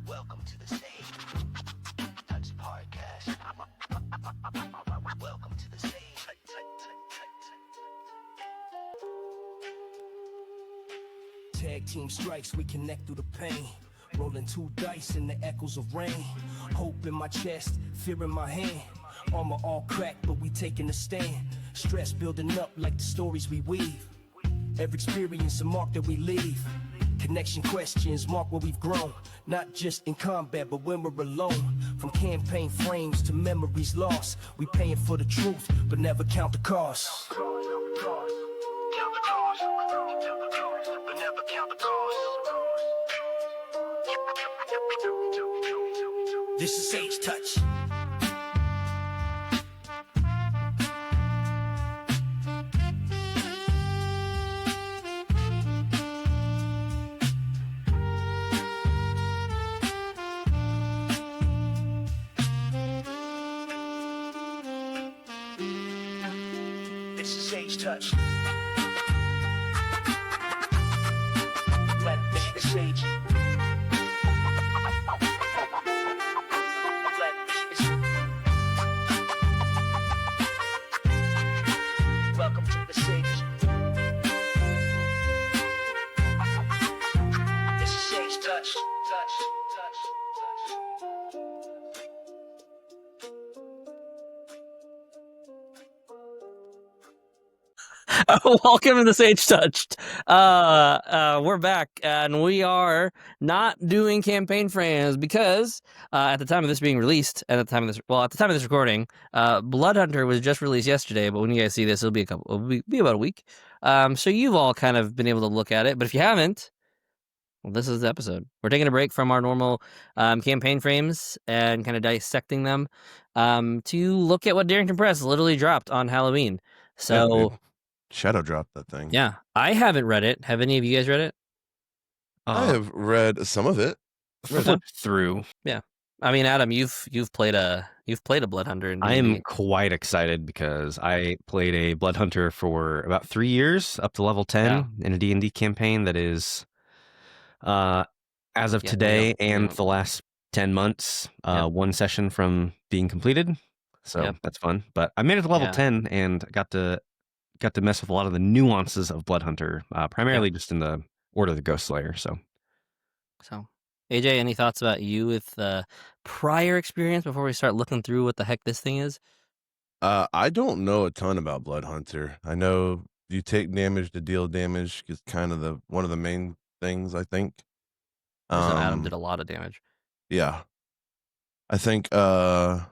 Welcome to the stage. Touch podcast. Welcome to the stage. Tag team strikes, we connect through the pain. Rolling two dice in the echoes of rain. Hope in my chest, fear in my hand. Armor all cracked, but we taking a stand. Stress building up like the stories we weave. Every experience a mark that we leave. Connection questions mark where we've grown. Not just in combat, but when we're alone. From campaign frames to memories lost. We paying for the truth, but never count the cost. Count the cost, but never count the cost. This is Sage Touch. This is Sage Touch. Let the sage. Welcome to the stage. This is Sage Touch. Welcome to the Sage Touched. We're back, and we are not doing campaign frames because at the time of this being released, at the time of this recording, Bloodhunter was just released yesterday. But when you guys see this, it'll be about a week. So you've all kind of been able to look at it. But if you haven't, well, this is the episode. We're taking a break from our normal campaign frames and kind of dissecting them to look at what Darrington Press literally dropped on Halloween. So. Yeah, shadow drop that thing. Yeah, I haven't read it. Have any of you guys read it? I have read some of it. Flipped through. Yeah, I mean, Adam, you've played a Bloodhunter. I am quite excited because I played a Bloodhunter for about 3 years, up to level 10 in a D&D campaign that is, as of today and the last 10 months, one session from being completed. So that's fun. But I made it to level 10 and got to mess with a lot of the nuances of Bloodhunter, primarily just in the Order of the Ghost Slayer. So, AJ, any thoughts about you with prior experience before we start looking through what the heck this thing is? I don't know a ton about Bloodhunter. I know you take damage to deal damage is kind of one of the main things, I think. Adam did a lot of damage. Yeah. I think I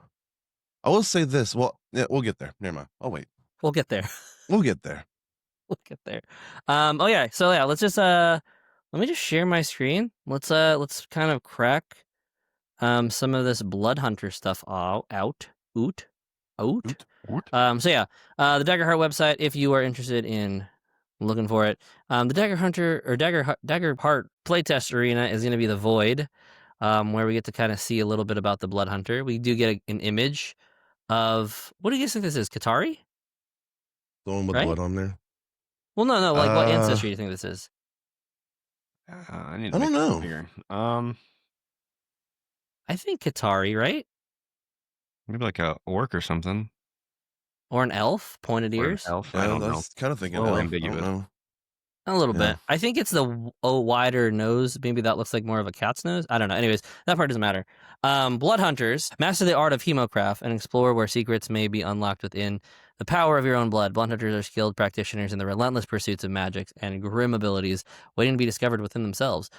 will say this. Well, yeah, we'll get there. Never mind. I'll wait. We'll get there. We'll get there. We'll get there. So let's just let me just share my screen. Let's kind of crack some of this Bloodhunter stuff out. The Daggerheart website, if you are interested in looking for it. The Daggerheart Playtest arena is going to be the VOID, where we get to kind of see a little bit about the Bloodhunter. We do get an image of, what do you guys think this is, Qatari? The one with blood on there? Well, no. Like, what ancestry do you think this is? I don't know. I think Qatari, right? Maybe like a orc or something. Or an elf, pointed ears. Elf. I don't know. Kind of thinking elf. Ambiguous. I don't know. A little bit. I think it's the wider nose. Maybe that looks like more of a cat's nose. I don't know. Anyways, that part doesn't matter. Bloodhunters, master the art of hemocraft and explore where secrets may be unlocked within the power of your own blood. Bloodhunters are skilled practitioners in the relentless pursuits of magic and grim abilities waiting to be discovered within themselves.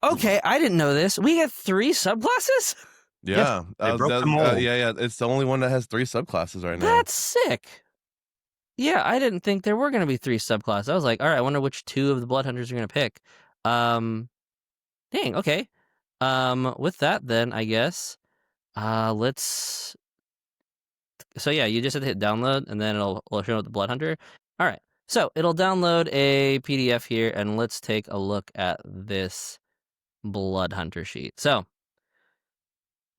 Okay, I didn't know this. We have 3 subclasses? Yeah. They broke the mold. Yeah. It's the only one that has 3 subclasses right now. That's sick. Yeah, I didn't think there were going to be 3 subclasses. I was like, all right, I wonder which 2 of the Bloodhunters are going to pick. Dang, okay. With that, then, I guess, let's... So, yeah, you just have to hit download, and then it'll show the Bloodhunter. All right, so it'll download a PDF here, and let's take a look at this Bloodhunter sheet. So,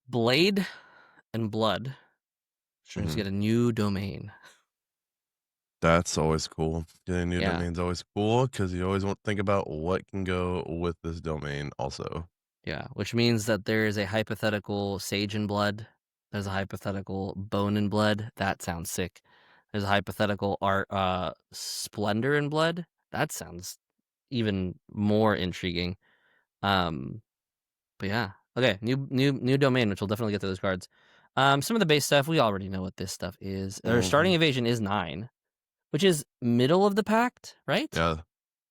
Blade and Blood. Sure. Let's get a new domain. That's always cool. Getting a new domain's always cool because you always want to think about what can go with this domain also. Yeah, which means that there is a hypothetical Sage in Blood. There's a hypothetical Bone in Blood. That sounds sick. There's a hypothetical Splendor in Blood. That sounds even more intriguing. But yeah. Okay, new domain, which we'll definitely get to those cards. Some of the base stuff, we already know what this stuff is. Their starting evasion is 9, which is middle of the pact, right? Yeah.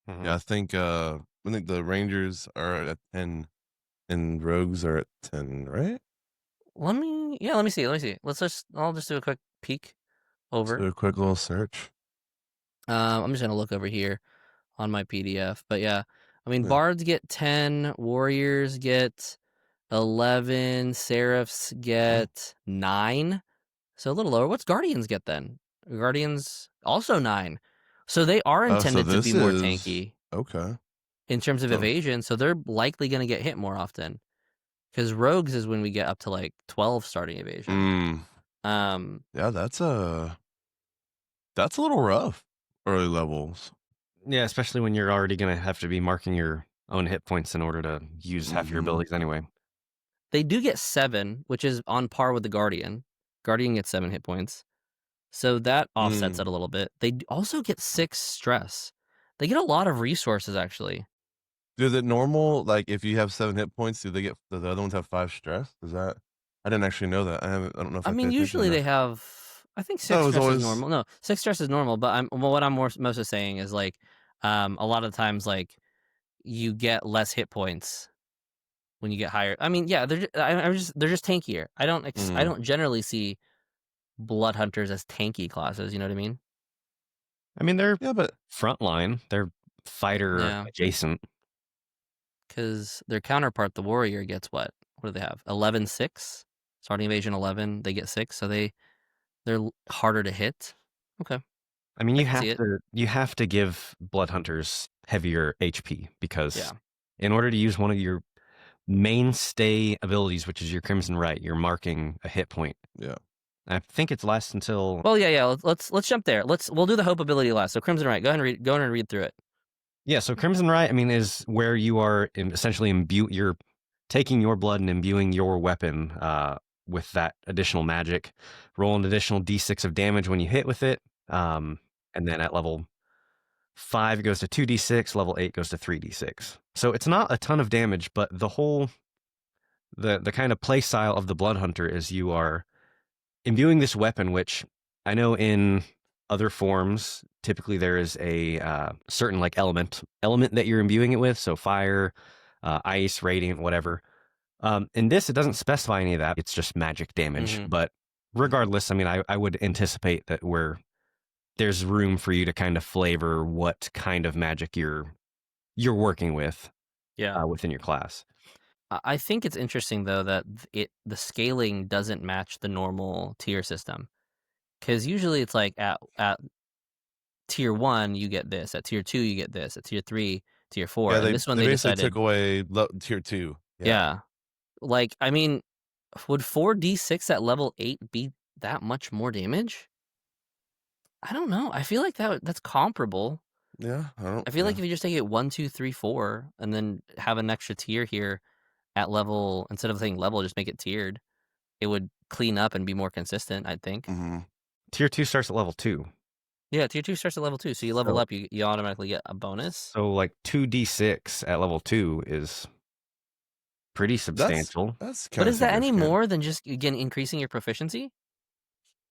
Yeah, I think the Rangers are at 10 and Rogues are at 10, right? Let me see. I'll just do a quick peek over. So a quick little search. I'm just gonna look over here on my PDF. But yeah, I mean, Bards get 10, Warriors get 11, Seraphs get 9. So a little lower. What's Guardians get then? Guardians also 9. So they are intended to be more tanky. Okay. In terms of evasion, so they're likely going to get hit more often. Because Rogues is when we get up to like 12 starting evasion. Yeah, that's a little rough early levels. Yeah, especially when you're already going to have to be marking your own hit points in order to use half your abilities anyway. They do get 7, which is on par with the Guardian. Guardian gets 7 hit points. So that offsets it a little bit. They also get 6 stress. They get a lot of resources, actually. Is it normal, like, if you have 7 hit points, do the other ones have 5 stress? Is that... I didn't actually know that. I don't know if I mean, usually they have... I think 6 stress is normal. No, 6 stress is normal, but what I'm mostly saying is, like, a lot of times, like, you get less hit points when you get higher. I mean, yeah, they're just tankier. I don't generally see Blood Hunters as tanky classes, you know what I mean? I mean, they're frontline. They're fighter adjacent. Because their counterpart, the Warrior, gets what? What do they have? 11-6? Starting evasion 11, they get 6, so they're harder to hit. Okay. I mean, you have to give Blood Hunters heavier HP because in order to use one of your mainstay abilities, which is your Crimson Right, you're marking a hit point. Yeah. I think it's lasts until... Well, yeah. Let's jump there. We'll do the hope ability last. So Crimson Right, go ahead and read through it. Yeah, so Crimson Right, I mean, is where you are essentially you're taking your blood and imbuing your weapon with that additional magic. Roll an additional d6 of damage when you hit with it. And then at level 5, it goes to 2d6. Level 8 goes to 3d6. So it's not a ton of damage, but the kind of play style of the Blood Hunter is you are imbuing this weapon, which I know in other forms, typically there is a certain like element that you're imbuing it with. So fire, ice, radiant, whatever. In this, it doesn't specify any of that. It's just magic damage. But regardless, I mean, I would anticipate that there's room for you to kind of flavor what kind of magic you're working with within your class. I think it's interesting, though, that the scaling doesn't match the normal tier system. Because usually it's like at tier 1, you get this. At tier 2, you get this. At tier 3, tier 4. Yeah, this one they decided took away tier 2. Yeah. Like, I mean, would 4d6 at level 8 be that much more damage? I don't know. I feel like that's comparable. Yeah, I feel like if you just take it 1, 2, 3, 4, and then have an extra tier here at level, instead of saying level, just make it tiered, it would clean up and be more consistent, I think. Tier 2 starts at level 2. Yeah, tier 2 starts at level 2, so you level up, you automatically get a bonus. So like 2d6 at level 2 is pretty substantial. But is that any more than just, again, increasing your proficiency?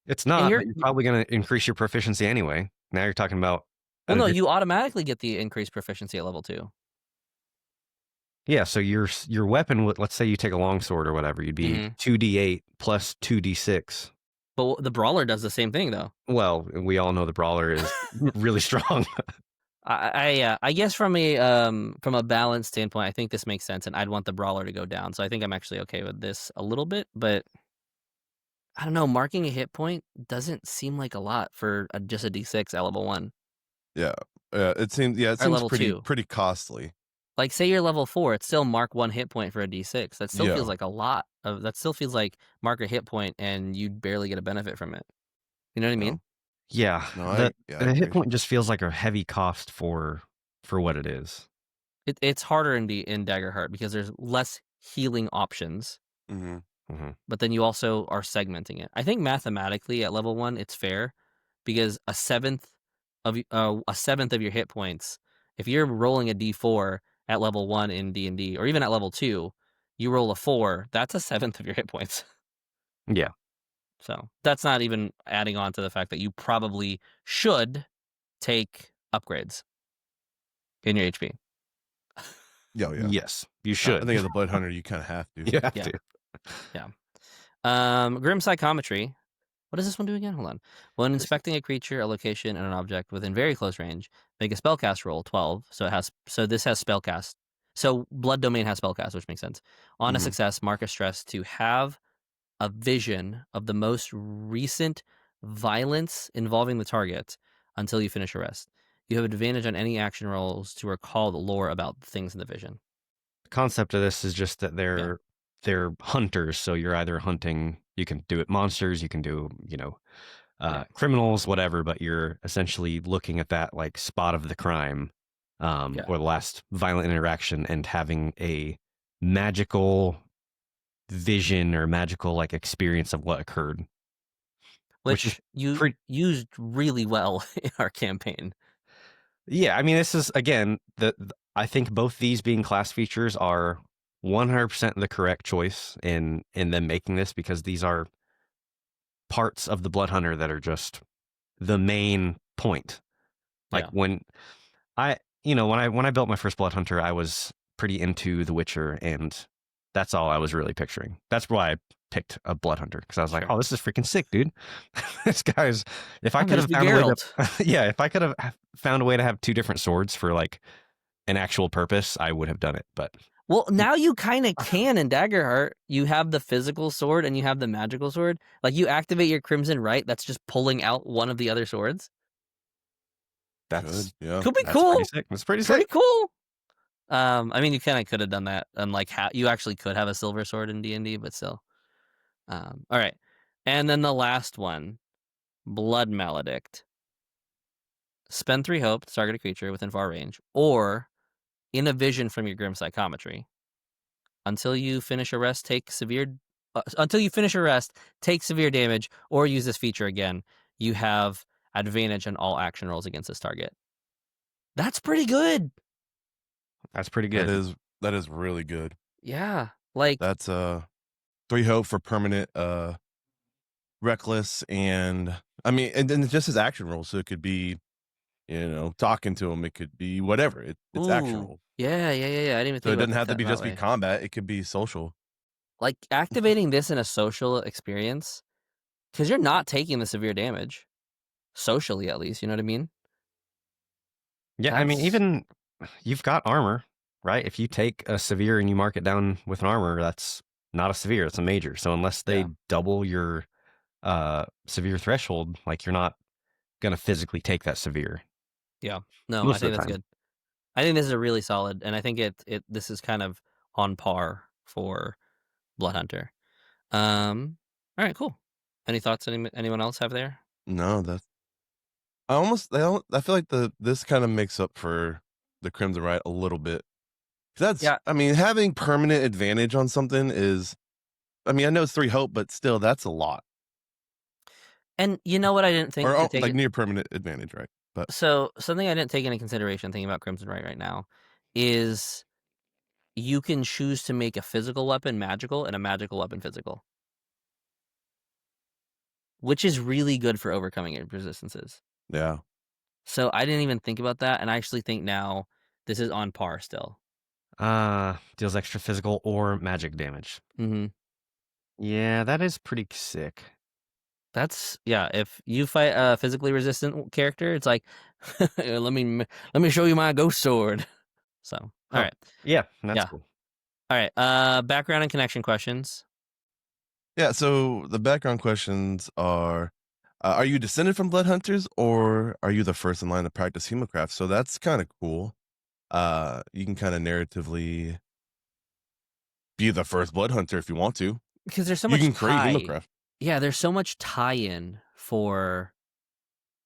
It's not, but you're probably going to increase your proficiency anyway. Now you're talking about... Well, no, you automatically get the increased proficiency at level 2. Yeah, so your weapon, let's say you take a longsword or whatever, you'd be 2d8 plus 2d6. But the Brawler does the same thing, though. Well, we all know the Brawler is really strong. I guess from a balance standpoint, I think this makes sense, and I'd want the Brawler to go down. So I think I'm actually okay with this a little bit, but I don't know. Marking a hit point doesn't seem like a lot for just a d6 at level 1. Yeah, it seems pretty costly. Like, say you're level 4, it's still mark 1 hit point for a d6. That still feels like a lot. That still feels like mark a hit point and you barely get a benefit from it. You know what I mean? Yeah. The hit point just feels like a heavy cost for what it is. It's harder in Daggerheart because there's less healing options, Mm-hmm. but then you also are segmenting it. I think mathematically at level 1 it's fair because a seventh of your hit points, if you're rolling a d4 at level 1 in D&D or even at level 2, you roll a 4, that's a seventh of your hit points. Yeah. So that's not even adding on to the fact that you probably should take upgrades in your HP. Yeah, yeah. Yes, you I should. think as a blood hunter, you kind of have to. You have Yeah. to. Grim Psychometry. What does this one do again? Hold on. When inspecting a creature, a location, and an object within very close range, make a spellcast roll 12. So this has spellcast. So Blood Domain has spellcast, which makes sense. On a Mhm. success, mark a stress to have a vision of the most recent violence involving the target until you finish a rest. You have advantage on any action rolls to recall the lore about things in the vision. The concept of this is just that they're hunters, so you're either hunting, you can do it monsters, you can do, criminals, whatever, but you're essentially looking at that like spot of the crime, or the last violent interaction and having a magical vision or magical like experience of what occurred. Which is you used really well in our campaign. Yeah, I mean, this is again I think both these being class features are 100% the correct choice in them making this, because these are parts of the Blood Hunter that are just the main point. Like when I built my first Blood Hunter, I was pretty into The Witcher, and that's all I was really picturing. That's why I picked a Blood Hunter, because I was like, oh, this is freaking sick, dude. This guy's, if I could have found a way to, if I could have found a way to have two different swords for like an actual purpose, I would have done it. But well, now you kind of can in Daggerheart. You have the physical sword and you have the magical sword. Like you activate your Crimson Right, that's just pulling out one of the other swords. That's could be cool. Pretty sick. That's pretty sick. Cool. I mean, you kind of could have done that, and like you actually could have a silver sword in D&D, but still. All right, and then the last one, Blood Maledict. Spend 3 hope to target a creature within far range, or in a vision from your Grim Psychometry. Until you finish a rest, take severe damage, or use this feature again. You have advantage on all action rolls against this target. That's pretty good. That's pretty good. That is really good. Yeah, like that's 3 hope for permanent reckless, and I mean, and then just his action roll, so it could be, talking to him, it could be whatever. It's action roll. Yeah. I didn't even think so it about doesn't have to be that just way. be combat, it could be social. Like activating this in a social experience, because you're not taking the severe damage socially, at least, you know what I mean? Yeah, I mean, even you've got armor, right? If you take a severe and you mark it down with an armor, that's not a severe, it's a major. So unless they double your severe threshold, like you're not gonna physically take that severe. Yeah, no, I think that's good. I think this is a really solid, and I think this is kind of on par for Blood Hunter. All right, cool. Any thoughts anyone else have there? No, I feel like this kind of makes up for the Crimson Right a little bit. I mean, having permanent advantage on something is, I mean, I know it's 3 hope, but still, that's a lot. And you know what I didn't think? Or like near permanent advantage, right? But so something I didn't take into consideration thinking about Crimson right now is you can choose to make a physical weapon magical and a magical weapon physical, which is really good for overcoming resistances. Yeah. So I didn't even think about that, and I actually think now this is on par still. Deals extra physical or magic damage. Mm-hmm. Yeah, that is pretty sick. If you fight a physically resistant character, it's like, let me show you my ghost sword. So, all right. Yeah, that's cool. All right. Background and connection questions. Yeah, so the background questions are you descended from blood hunters, or are you the first in line to practice hemocraft? So that's kind of cool. You can kind of narratively be the first blood hunter if you want to. Because there's so much you can create hemocraft. Yeah, there's so much tie-in for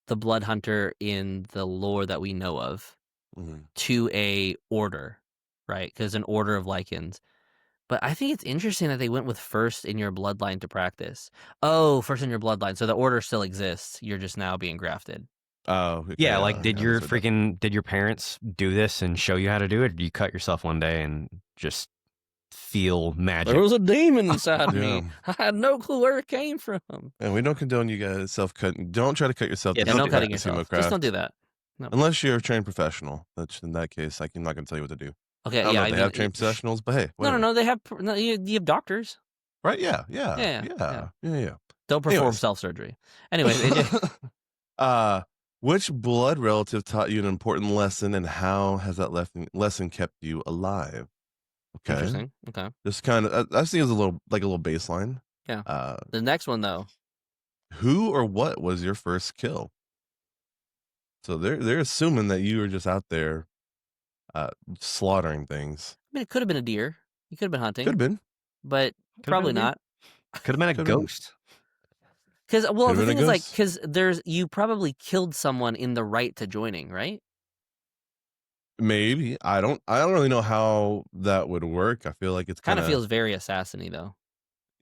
the blood hunter in the lore that we know of to a order, right? Because an order of lichens. But I think it's interesting that they went with first in your bloodline to practice. Oh, first in your bloodline. So the order still exists. You're just now being grafted. Oh, okay, Yeah, like did yeah, your that's what did your parents do this and show you how to do it? Or did you cut yourself one day and just feel magic? There was a demon inside Yeah. me. I had no clue where it came from. And we don't condone you guys self-cutting. Don't try to cut yourself. Yeah, to No cutting practice yourself. Hemocraft. Just don't do that. No. Unless you're a trained professional. That's in that case, I'm not going to tell you what to do. Okay, I don't yeah. know if they have trained professionals, but hey, whatever. No. They have. No, you have doctors. Right? Yeah. Don't perform Anyways. self-surgery. Anyways, AJ. Which blood relative taught you an important lesson, and how has that lesson kept you alive? Okay. Interesting. Okay. Just kind of, I think it was a little baseline. Yeah. The next one though. Who or what was your first kill? So they're assuming that you were just out there slaughtering things. I mean, it could have been a deer. You could have been hunting. Could have been. But probably not. Could have been a ghost. Because the Could've been a thing is, like, ghost. because you probably killed someone in the right to joining, right? Maybe. I don't really know how that would work. I feel like it's Kind kind of feels very assassiny, though.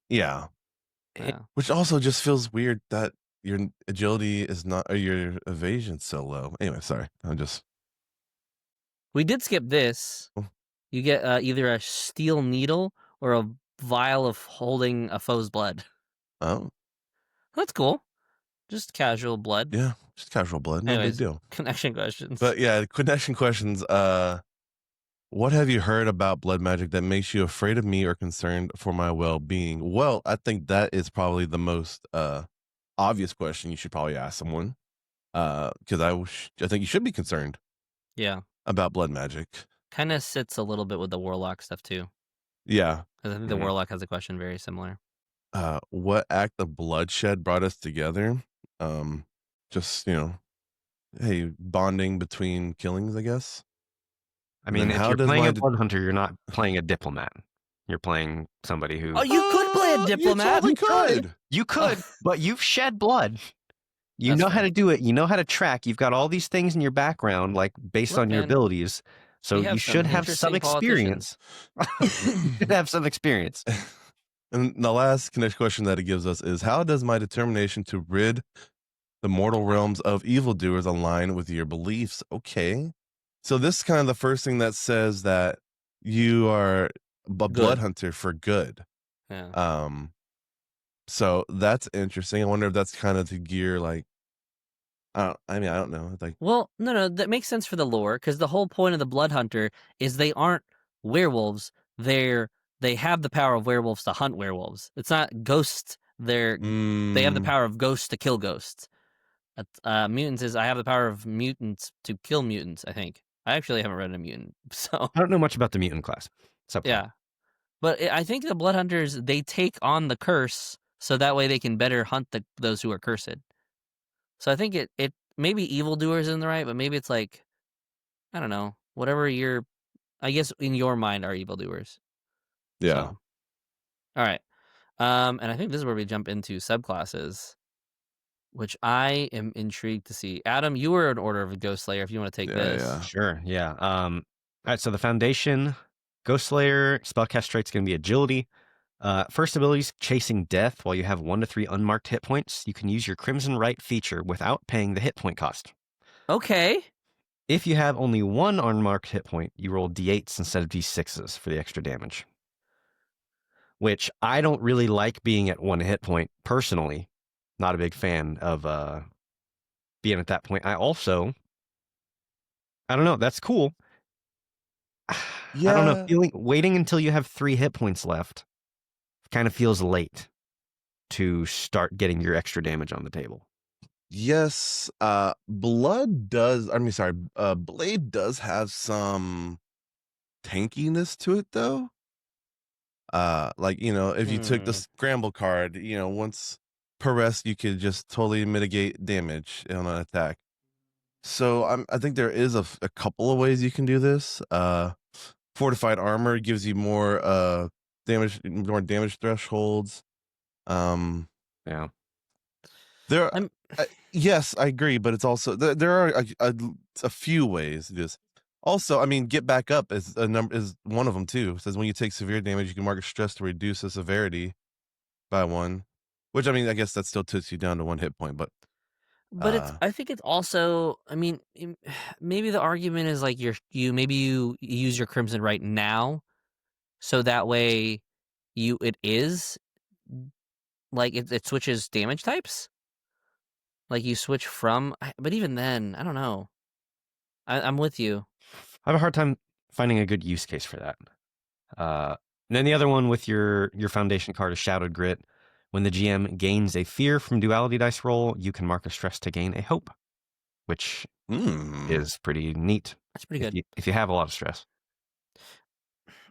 Yeah. Yeah. Which also just feels weird that your agility is not, or your evasion's so low. Anyway, sorry. We did skip this. Oh. You get either a steel needle or a vial of holding a foe's blood. Oh. That's cool. Just casual blood. Yeah. Just casual blood. No Anyways, big deal. Connection questions. But yeah, connection questions. What have you heard about blood magic that makes you afraid of me or concerned for my well-being? Well, I think that is probably the most obvious question you should probably ask someone. Because I think you should be concerned. Yeah. About blood magic. Kind of sits a little bit with the warlock stuff too. Yeah. Because I think the warlock has a question very similar. What act of bloodshed brought us together? Just, hey, bonding between killings, I guess. I mean, if you're playing a blood hunter, you're not playing a diplomat. You're playing somebody who. Oh, you could play a diplomat. You could. You could, but you've shed blood. You know how to do it. You know how to track. You've got all these things in your background, like based on your abilities. So you should have some experience. You should have some experience. And the last connection question that it gives us is, how does my determination to rid the mortal realms of evildoers align with your beliefs? Okay. So this is kind of the first thing that says that you are a blood hunter for good. Yeah. So that's interesting. I wonder if that's kind of to gear, like, I don't know. Like, well, no, that makes sense for the lore, because the whole point of the blood hunter is they aren't werewolves. They have the power of werewolves to hunt werewolves. It's not ghosts. They have the power of ghosts to kill ghosts. Mutants is I have the power of mutants to kill mutants. I think I actually haven't read a mutant, so I don't know much about the mutant class. Yeah, but I think the blood hunters, they take on the curse so that way they can better hunt those who are cursed. So I think it maybe evildoers in the right, but maybe it's like, I don't know, whatever I guess in your mind are evildoers. Yeah. So, all right. And I think this is where we jump into subclasses, which I am intrigued to see. Adam, you were an Order of a Ghost Slayer. If you want to take this. Yeah. Sure. Yeah. All right. So the foundation, Ghost Slayer, spellcast trait's going to be agility. First ability is chasing death. While you have 1 to 3 unmarked hit points, you can use your Crimson Right feature without paying the hit point cost. Okay. If you have only 1 unmarked hit point, you roll d8s instead of d6s for the extra damage. Which I don't really like being at 1 hit point personally. Not a big fan of being at that point. I don't know. That's cool. Yeah. I don't know. Waiting until you have 3 hit points left kind of feels late to start getting your extra damage on the table. Yes. Blade does have some tankiness to it, though. Like, if you took the scramble card, once per rest, you could just totally mitigate damage on an attack. So I think there is a couple of ways you can do this. Fortified armor gives you more damage thresholds. Yeah. Yes, I agree, but it's also there are a few ways to do this. Also, I mean, get back up is a number is one of them too. It says when you take severe damage, you can mark a stress to reduce the severity by 1. Which I mean, I guess that still puts you down to 1 hit point, but I think it's also, I mean, maybe the argument is like you use your Crimson right now, so that way it switches damage types. Like you switch from, but even then, I don't know. I'm with you. I have a hard time finding a good use case for that. And then the other one with your foundation card is Shadowed Grit. When the GM gains a fear from duality dice roll, you can mark a stress to gain a hope, which is pretty neat. That's pretty good. If you have a lot of stress.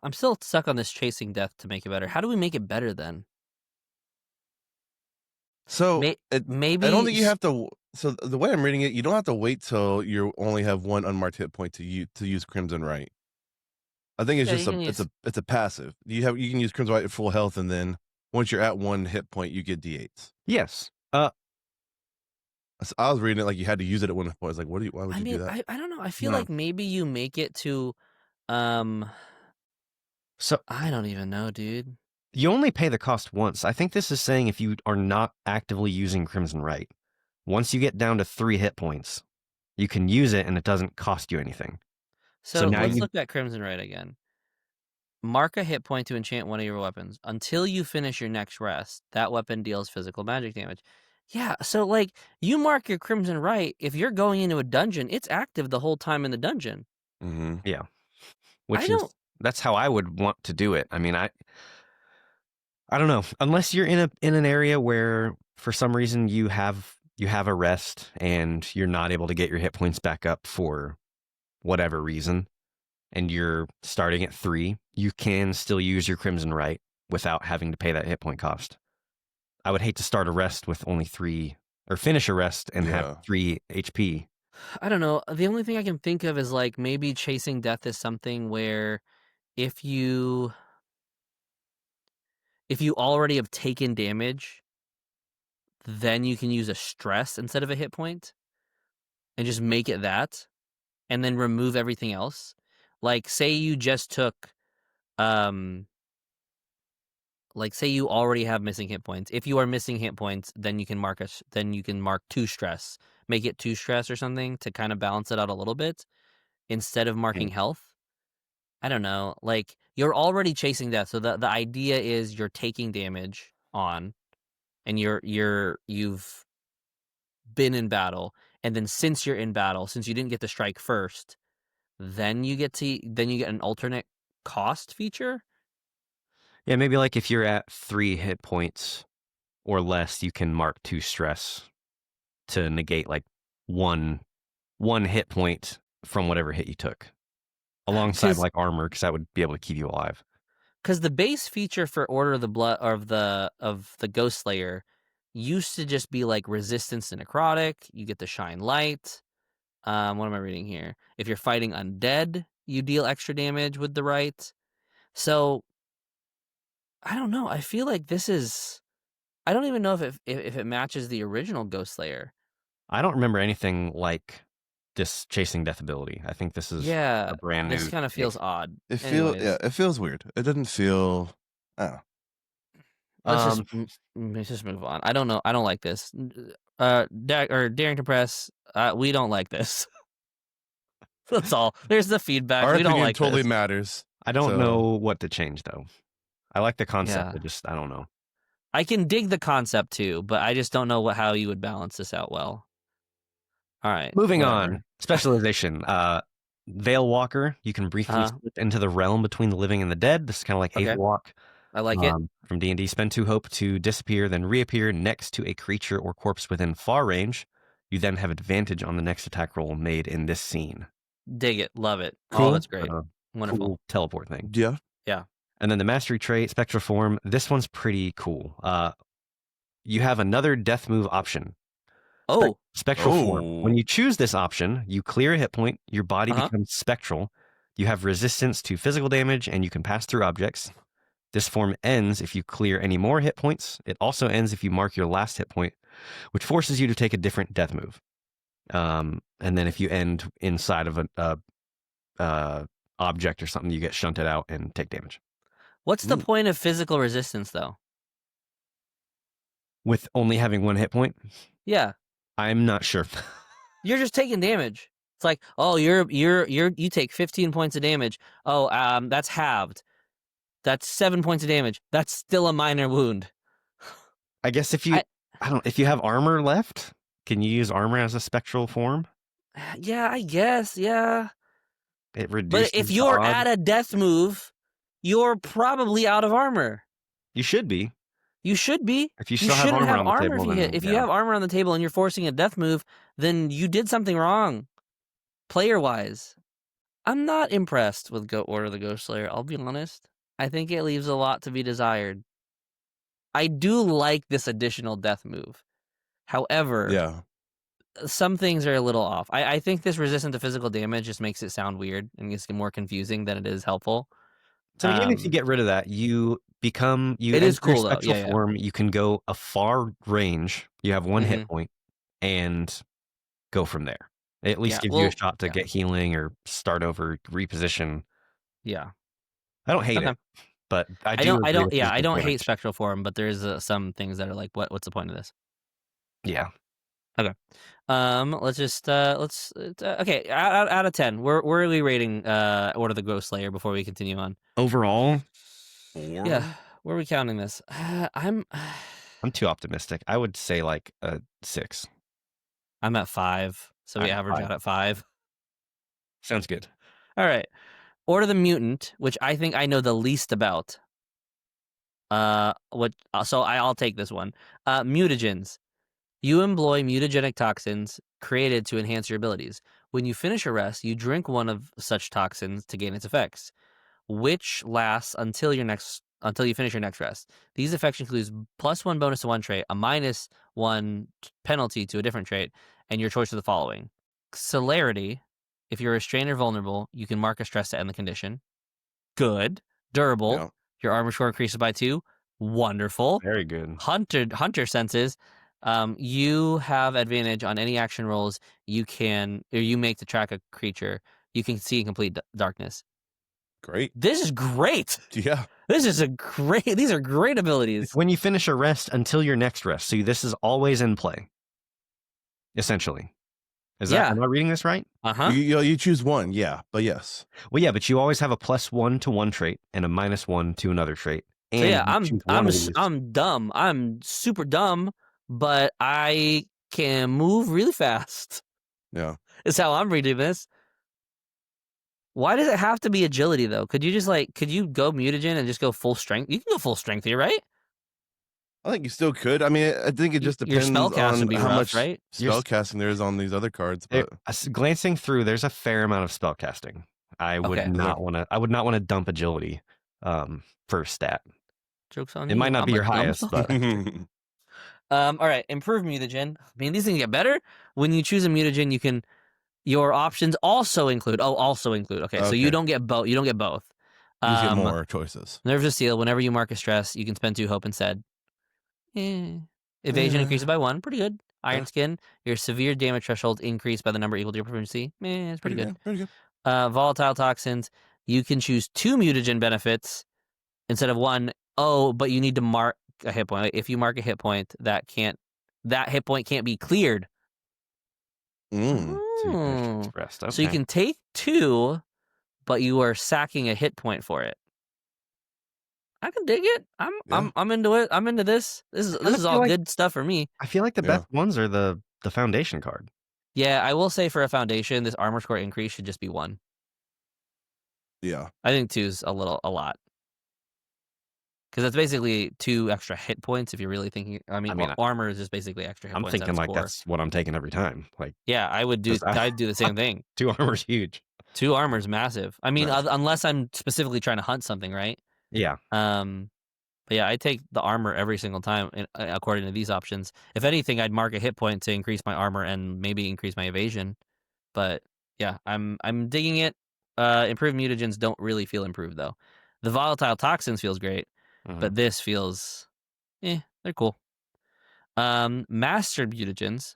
I'm still stuck on this chasing death to make it better. How do we make it better then? So maybe I don't think you have to. So the way I'm reading it, you don't have to wait till you only have 1 unmarked hit point to use Crimson Right. I think it's it's a passive. You can use Crimson Right at full health, and then once you're at 1 hit point, you get D8s. Yes. So I was reading it like you had to use it at 1 hit point. I was like, why would you do that? I don't know. I feel like maybe you make it to, So I don't even know, dude. You only pay the cost once. I think this is saying if you are not actively using Crimson Right, once you get down to 3 hit points, you can use it and it doesn't cost you anything. So now let's look at Crimson Right again. Mark a hit point to enchant one of your weapons. Until you finish your next rest, that weapon deals physical magic damage. Yeah, so like you mark your Crimson Right, if you're going into a dungeon, it's active the whole time in the dungeon. Mm-hmm. Yeah. That's how I would want to do it. I mean, I don't know. Unless you're in an area where for some reason you have a rest and you're not able to get your hit points back up for whatever reason, and you're starting at 3, you can still use your Crimson Right without having to pay that hit point cost. I would hate to start a rest with only 3, or finish a rest and have 3 HP. I don't know. The only thing I can think of is like maybe chasing death is something where if you already have taken damage, then you can use a stress instead of a hit point and just make it that and then remove everything else. Like say you just took like say you already have missing hit points. If you are missing hit points, then you can mark 2 stress. Make it 2 stress or something to kind of balance it out a little bit instead of marking health. I don't know. Like you're already chasing death. So the idea is you're taking damage on and you've been in battle, and then since you're in battle, since you didn't get to strike first, then you get an alternate cost feature. Yeah, maybe like if you're at 3 hit points or less, you can mark 2 stress to negate like one hit point from whatever hit you took, alongside like armor, because that would be able to keep you alive. Because the base feature for Order of the Blood of the Ghost Slayer used to just be like resistance to necrotic. You get the shine light. What am I reading here? If you're fighting undead, you deal extra damage with the right. So I don't know. I feel like this is. I don't even know if it matches the original Ghost Slayer. I don't remember anything like this chasing death ability. I think this is a brand new. This kind of feels odd. It feels weird. It doesn't feel. Let's just move on. I don't know. I don't like this. Darrington Press. We don't like this. That's all. There's the feedback. Our we don't opinion like totally this. matters. I don't know what to change though. I like the concept. I don't know. I can dig the concept too, but I just don't know how you would balance this out well. All right. Moving on. Specialization. Veil Walker. You can briefly slip into the realm between the living and the dead. This is kind of like Aether Walk. I like it. From D&D. Spend 2 hope to disappear, then reappear next to a creature or corpse within far range. You then have advantage on the next attack roll made in this scene. Dig it. Love it. Cool. Oh, that's great. Wonderful. Cool teleport thing. Yeah. Yeah. And then the mastery trait, Spectral Form. This one's pretty cool. You have another death move option. Oh. Spectral Form. When you choose this option, you clear a hit point, your body becomes spectral, you have resistance to physical damage, and you can pass through objects. This form ends if you clear any more hit points. It also ends if you mark your last hit point, which forces you to take a different death move. And then if you end inside of object or something, you get shunted out and take damage. What's the point of physical resistance, though? With only having 1 hit point? Yeah. I'm not sure. You're just taking damage. It's like, oh, you take 15 points of damage. Oh, that's halved. That's 7 points of damage. That's still a minor wound. I guess if you have armor left, can you use armor as a spectral form? Yeah, I guess. Yeah. It reduces. But if you're at a death move, you're probably out of armor. You should be. You should be. If you still have armor on the table, if you hit. If you have armor on the table and you're forcing a death move, then you did something wrong, player-wise. I'm not impressed with Order of the Ghost Slayer, I'll be honest. I think it leaves a lot to be desired. I do like this additional death move. However, some things are a little off. I think this resistant to physical damage just makes it sound weird and it's more confusing than it is helpful. So again, if you get rid of that, you it is cool though. Spectral form. You can go a far range. You have 1 hit point and go from there. It at least gives you a shot to get healing or start over, reposition. Yeah, I don't hate it, but I don't hate spectral form, but there's some things that are like, what's the point of this? Yeah. Okay. Let's just okay. Out of 10, where are we rating Order of the Ghost Slayer before we continue on? Overall, 4? Yeah. Where are we counting this? I'm too optimistic. I would say like a 6. I'm at 5, so we average out at 5. Sounds good. All right. Order the Mutant, which I think I know the least about. So I'll take this one. Mutagens. You employ mutagenic toxins created to enhance your abilities. When you finish a rest, you drink one of such toxins to gain its effects, which lasts until you finish your next rest. These effects include +1 bonus to one trait, a -1 penalty to a different trait, and your choice of the following. Celerity. If you're restrained or vulnerable, you can mark a stress to end the condition. Good. Durable. Yeah. Your armor score increases by 2. Wonderful. Very good. Hunter senses. You have advantage on any action rolls you make to track a creature. You can see in complete darkness. Great. This is great. Yeah. These are great abilities. When you finish a rest until your next rest. So this is always in play. Essentially. Am I reading this right? Uh-huh. You choose one, but yes. Well, yeah, but you always have a +1 to one trait and a -1 to another trait. And so yeah, I'm dumb. I'm super dumb, but I can move really fast. Yeah. Is how I'm reading this. Why does it have to be agility though? Could you go mutagen and just go full strength? You can go full strength here, right? I think you still could. I mean, I think it just depends on how much spellcasting there is on these other cards. But glancing through, there's a fair amount of spellcasting. I would not want to dump agility for stat. Joke's on you. It might not be your highest, but all right, improve mutagen. I mean, these things get better. When you choose a mutagen, your options also include. Okay, so you don't get both. You get both. You get more choices. Nerves of Steel. Whenever you mark a stress, you can spend 2 hope instead. Evasion increases by 1. Pretty good. Iron Skin. Your severe damage threshold increased by the number equal to your proficiency. It's pretty good. Pretty good. Volatile Toxins. You can choose 2 mutagen benefits instead of 1. Oh, but you need to mark a hit point. If you mark a hit point, that hit point can't be cleared. So you can take 2, but you are sacking a hit point for it. I can dig it. I'm into it. I'm into this. This is all good stuff for me. I feel like the best ones are the foundation card. Yeah, I will say for a foundation, this armor score increase should just be 1. Yeah. I think 2 is a lot. Because that's basically 2 extra hit points if you're really thinking. I mean armor is just basically extra hit points. I'm thinking like that's what I'm taking every time. Like, yeah, I'd do the same thing. 2 armor's huge. 2 armor's massive. I mean, unless I'm specifically trying to hunt something, right? Yeah. But yeah, I take the armor every single time according to these options. If anything, I'd mark a hit point to increase my armor and maybe increase my evasion. But yeah, I'm digging it. Improved mutagens don't really feel improved though. The volatile toxins feels great, but this feels they're cool. Mastered mutagens.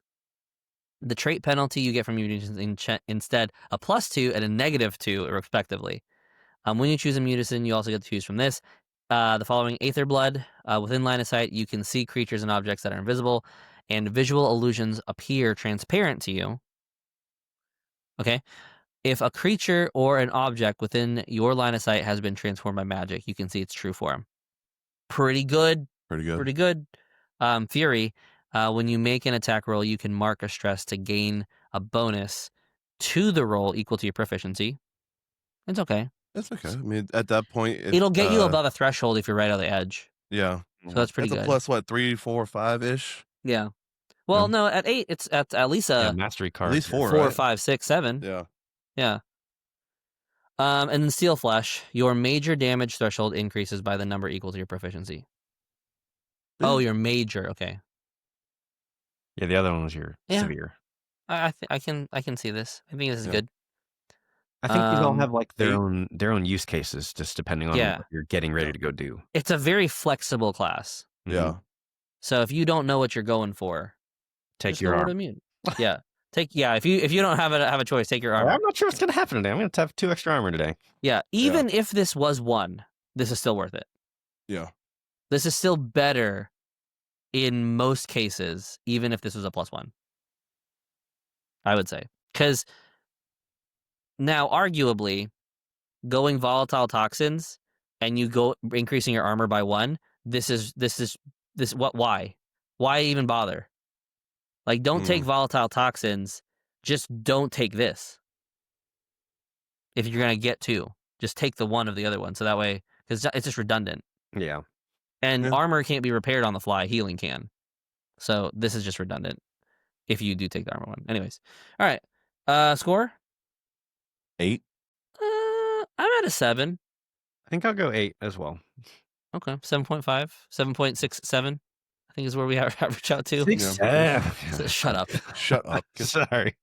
The trait penalty you get from your mutations instead a +2 and a -2, respectively. When you choose a mutation, you also get to choose from this. The following: Aether Blood. Within line of sight, you can see creatures and objects that are invisible, and visual illusions appear transparent to you. Okay. If a creature or an object within your line of sight has been transformed by magic, you can see its true form. Pretty good. Pretty good. Fury. When you make an attack roll, you can mark a stress to gain a bonus to the roll equal to your proficiency. It's okay. That's okay. I mean, at that point, It'll get you above a threshold if you're right on the edge. Yeah. So that's pretty good. That's a plus, what, 3, 4, 5-ish? Yeah. Well, no, at 8, it's at least mastery card. At least 4, 4, right? 5, 6, 7. Yeah. Yeah. And then Steel Flesh, your major damage threshold increases by the number equal to your proficiency. Oh, your major. Okay. Yeah, the other one was your severe. I can see this. I think this is good. I think these all have like their own use cases, just depending on what you're getting ready to go do. It's a very flexible class. Yeah. So if you don't know what you're going for, take your armor. Immune. Yeah. If you don't have a choice, take your armor. I'm not sure what's gonna happen today. I'm gonna have 2 extra armor today. Yeah. Even if this was 1, this is still worth it. Yeah. This is still better in most cases, even if this was a +1. I would say. Because now, arguably, going volatile toxins and you go increasing your armor by 1, why? Why even bother? Like, don't take volatile toxins. Just don't take this. If you're going to get 2, just take the 1 of the other one. So that way, because it's just redundant. Yeah. And armor can't be repaired on the fly. Healing can. So this is just redundant if you do take the armor 1. Anyways. All right. Score? 8. I'm at a 7. I think I'll go 8 as well. Okay. 7.5. 7.67. I think is where we average out to. 6. Shut up. Shut up. Sorry.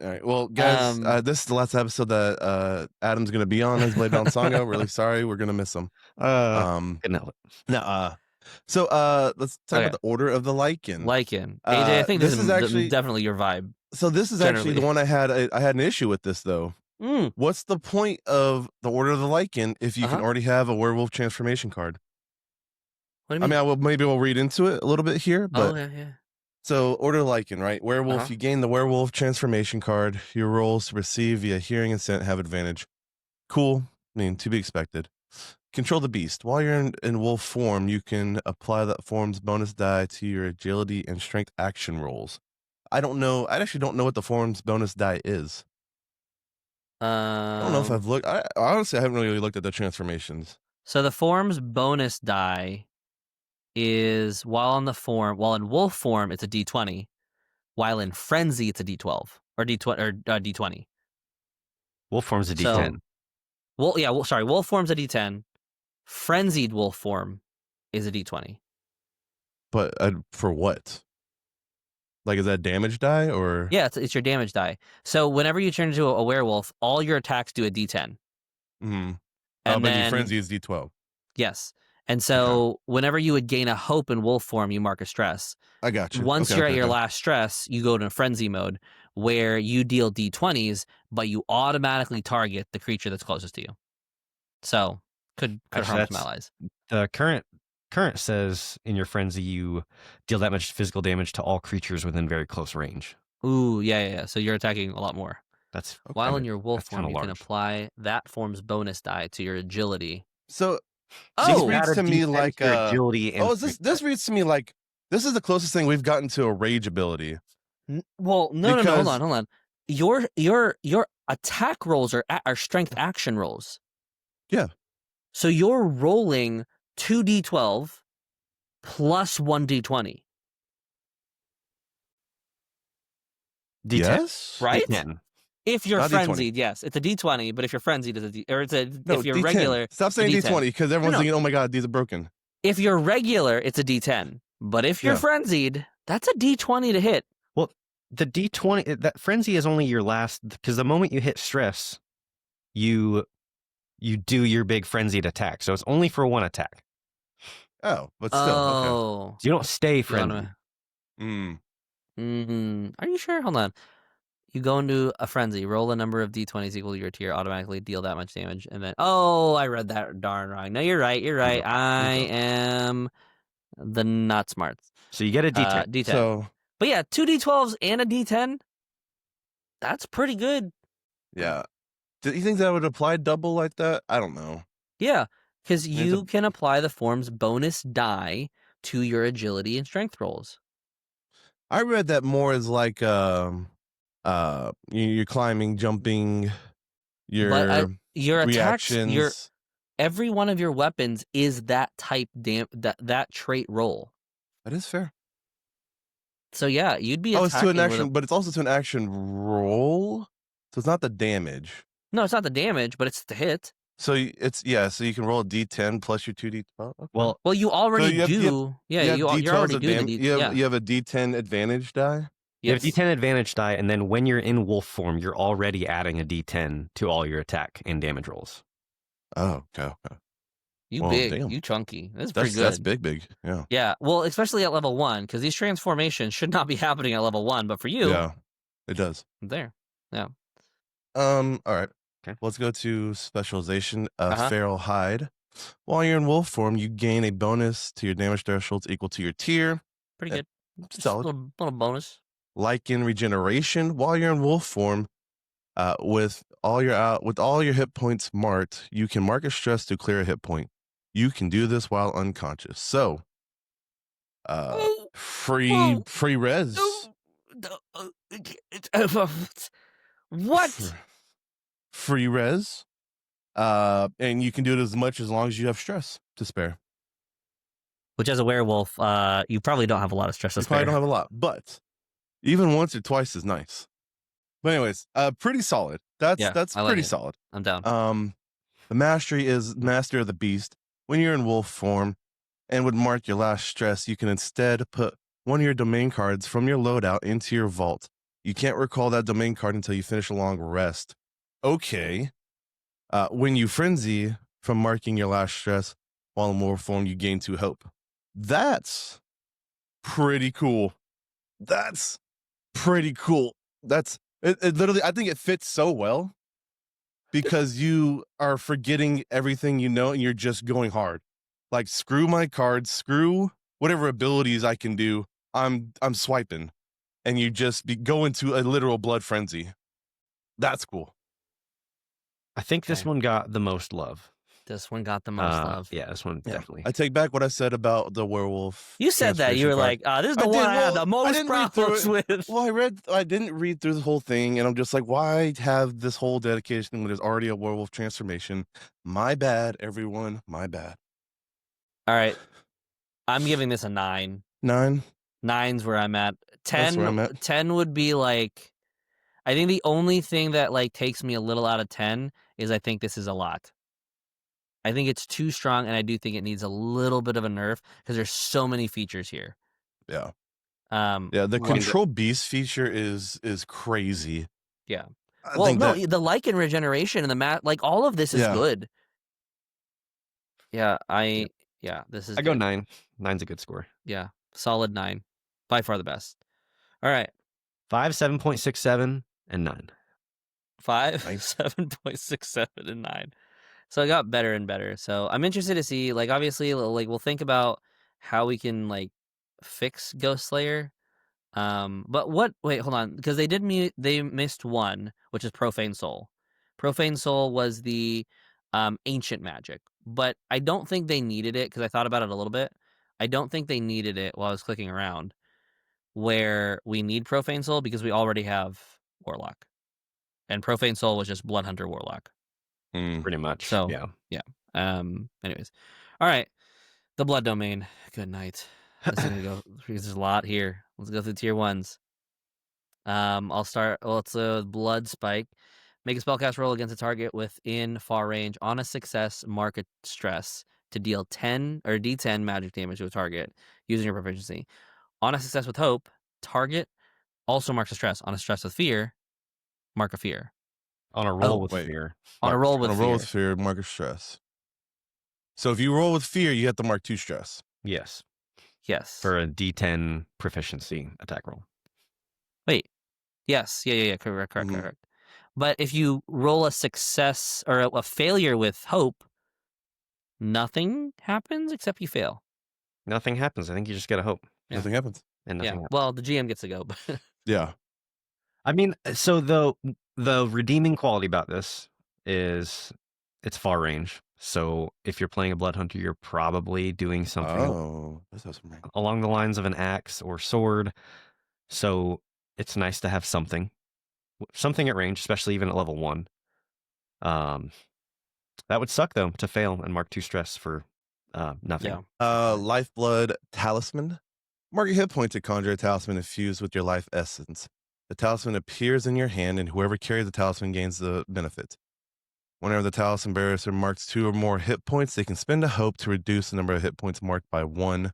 All right. Well, guys, this is the last episode that Adam's going to be on as Bladebound Songo. Really sorry. We're going to miss him. So let's talk about the order of the Lycan. AJ, I think this is actually definitely your vibe. So this is actually the one I had an issue with this, though. What's the point of the order of the Lycan if you can already have a werewolf transformation card? What do you mean? I mean, maybe we'll read into it a little bit here, but so order Lycan, right? Werewolf, you gain the werewolf transformation card. Your rolls to receive via hearing and scent have advantage. Cool. I mean, to be expected. Control the beast. While you're in wolf form, you can apply that form's bonus die to your agility and strength action rolls. I don't know. I actually don't know what the form's bonus die is. I don't know if I've looked. I honestly haven't really looked at the transformations. So the form's bonus die is while in wolf form, it's a D20. While in frenzy, it's a D12 or D20. Wolf form's a D10. Wolf form's a D10. Frenzied wolf form is a D20. But for what? Like, is that damage die or? Yeah, it's your damage die. So whenever you turn into a werewolf, all your attacks do a D10. Mm-hmm. But the frenzy is D12. Yes. And so whenever you would gain a hope in wolf form, you mark a stress. I got you. Once you're at your last stress, you go to frenzy mode where you deal D20s, but you automatically target the creature that's closest to you. So could harm some allies. The current says in your frenzy you deal that much physical damage to all creatures within very close range. Ooh, yeah. So you're attacking a lot more. That's while in your wolf form, you can apply that form's bonus die to your agility. So this reads to me like agility. This reads to me like this is the closest thing we've gotten to a rage ability. Well, no, hold on. Your attack rolls are strength action rolls. Yeah. So you're rolling 2d12 plus 1d20. D10. Yes, right? D10. If you're Not frenzied, D20. yes, it's a D20. But if you're frenzied, it's if you're D10. regular, Stop saying D20 because everyone's thinking, "Oh my god, these are broken." If you're regular, it's a D10. But if you're frenzied, that's a D20 to hit. Well, the D20 that frenzy is only your last because the moment you hit stress, you do your big frenzied attack. So it's only for 1 attack. Oh, but still, okay. So you don't stay frenzied. Are you sure? Hold on. You go into a frenzy, roll a number of d20s equal to your tier, automatically deal that much damage, and then I read that darn wrong. No, you're right. I am the not smarts. So you get a D10. D10. So But yeah, 2 d12s and a d10. That's pretty good. yeah, do you think that would apply double like that? I don't know. Yeah, because It's you can apply the form's bonus die to your agility and strength rolls. I read that more as like you're climbing, jumping, your Your attacks, reactions. every one of your weapons is that type that trait roll. That is fair. So yeah, you'd be Oh, attacking it's to an with action, but it's also to an action roll. So it's not the damage. No, it's not the damage, but it's the hit. So it's so you can roll a D10 plus your 2D12. Okay. Well, you already you have- you do. You're already doing the you have a D10 advantage die. You have a D10 advantage die, and then when you're in wolf form, you're already adding a D10 to all your attack and damage rolls. Oh, okay. You Well, big, damn. you chunky. That's pretty good. That's big. Yeah. Yeah, well, especially at level 1, because these transformations should not be happening at level 1, but for you, Yeah, it does. there. Yeah. All right. Okay. Let's go to specialization. Uh-huh. Feral hide. While you're in wolf form, you gain a bonus to your damage thresholds equal to your tier. Pretty good. Just Solid. a little bonus. Lichen regeneration. While you're in wolf form, with all your hit points marked, you can mark a stress to clear a hit point. You can do this while unconscious. So, free res. What? Free res. And you can do it as much as long as you have stress to spare. Which, as a werewolf, you probably don't have a lot of stress to You spare. probably don't have a lot, but even once or twice is nice. But anyways, pretty solid. That's pretty solid. I'm down. The mastery is Master of the Beast. When you're in wolf form and would mark your last stress, you can instead put one of your domain cards from your loadout into your vault. You can't recall that domain card until you finish a long rest. Okay. When you frenzy from marking your last stress while in wolf form, you gain 2 hope. That's pretty cool. That's pretty cool. It literally, I think it fits so well because you are forgetting everything you know and you're just going hard. Like, screw my cards, screw whatever abilities I can do. I'm swiping, and you just go into a literal blood frenzy. That's cool. I think this one got the most love. This one got the most love. Yeah, this one definitely. I take back what I said about the werewolf. You said that. You were like, this is the one I had the most problems with. Well, I didn't read through the whole thing, and I'm just like, why have this whole dedication when there's already a werewolf transformation? My bad, everyone. My bad. All right. I'm giving this a 9. 9? 9's where I'm at. 10, That's where I'm at. 10 would be like, I think the only thing that like takes me a little out of 10 is I think this is a lot. I think it's too strong, and I do think it needs a little bit of a nerf because there's so many features here. Yeah. The control beast feature is crazy. Yeah. The lichen regeneration and the like all of this is good. Yeah, this is I go 9. 9's a good score. Yeah. Solid 9. By far the best. All right. 5, 7.67, and 9. 5, 7.67, and 9. So it got better and better. So I'm interested to see, like, obviously, like, we'll think about how we can, like, fix Ghost Slayer. But wait, hold on. Because they missed one, which is Profane Soul. Profane Soul was the ancient magic. But I don't think they needed it, because I thought about it a little bit. I don't think they needed it while I was clicking around, where we need Profane Soul because we already have Warlock. And Profane Soul was just Blood Hunter Warlock. Pretty much. So yeah. Anyways, all right. The blood domain. Good night. This is gonna go. There's a lot here. Let's go through tier 1s. I'll start. Well, it's a blood spike. Make a spellcast roll against a target within far range. On a success, mark a stress to deal 10 or D10 magic damage to a target using your proficiency. On a success with hope, target also marks a stress. On a stress with fear, mark a fear. On a roll with fear. On a roll with fear, mark a stress. So if you roll with fear, you have to mark 2 stress. Yes. Yes. For a D10 proficiency attack roll. Yes. Yeah. Correct. Mhm. But if you roll a success or a failure with hope, nothing happens except you fail. Nothing happens. I think you just gotta hope, Yeah. Nothing happens. and nothing Yeah. happens. Well, the GM gets to go. But Yeah. I mean, so the redeeming quality about this is it's far range. So if you're playing a blood hunter, you're probably doing something Oh, this has some range. along the lines of an axe or sword. So it's nice to have something at range, especially even at level 1. That would suck though to fail and mark 2 stress for nothing. yeah. Lifeblood Talisman. Mark your hit point to conjure a talisman infused with your life essence. The talisman appears in your hand, and whoever carries the talisman gains the benefit. Whenever the talisman bearer marks 2 or more hit points, they can spend a hope to reduce the number of hit points marked by 1.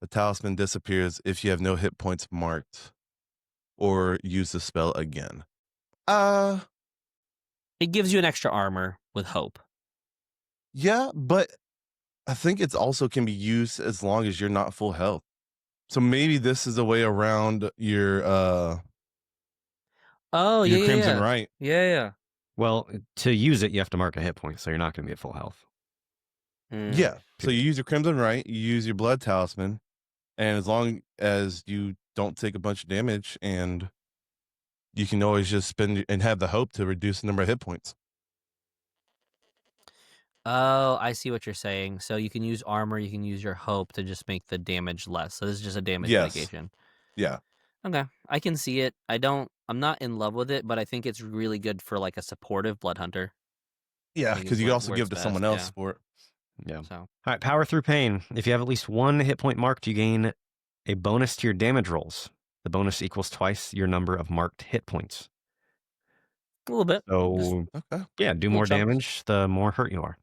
The talisman disappears if you have no hit points marked, or use the spell again. It gives you an extra armor with hope. Yeah, but I think it's also can be used as long as you're not full health. So maybe this is a way around your Oh, your yeah, Crimson yeah. Right. Yeah. Well, to use it, you have to mark a hit point, so you're not going to be at full health. Yeah. So you use your Crimson Right, you use your Blood Talisman, and as long as you don't take a bunch of damage, and you can always just spend and have the hope to reduce the number of hit points. Oh, I see what you're saying. So you can use armor, you can use your hope to just make the damage less. So this is just a damage Yes. mitigation. Yeah. Okay, I can see it. I'm not in love with it, but I think it's really good for like a supportive blood hunter. Yeah, Like, because you where- can also where give it's to best, someone else yeah. for it. Yeah. So All right, power through pain. If you have at least 1 hit point marked, you gain a bonus to your damage rolls. The bonus equals twice your number of marked hit points. a little bit. So Okay. yeah, do little more chunks. damage, the more hurt you are.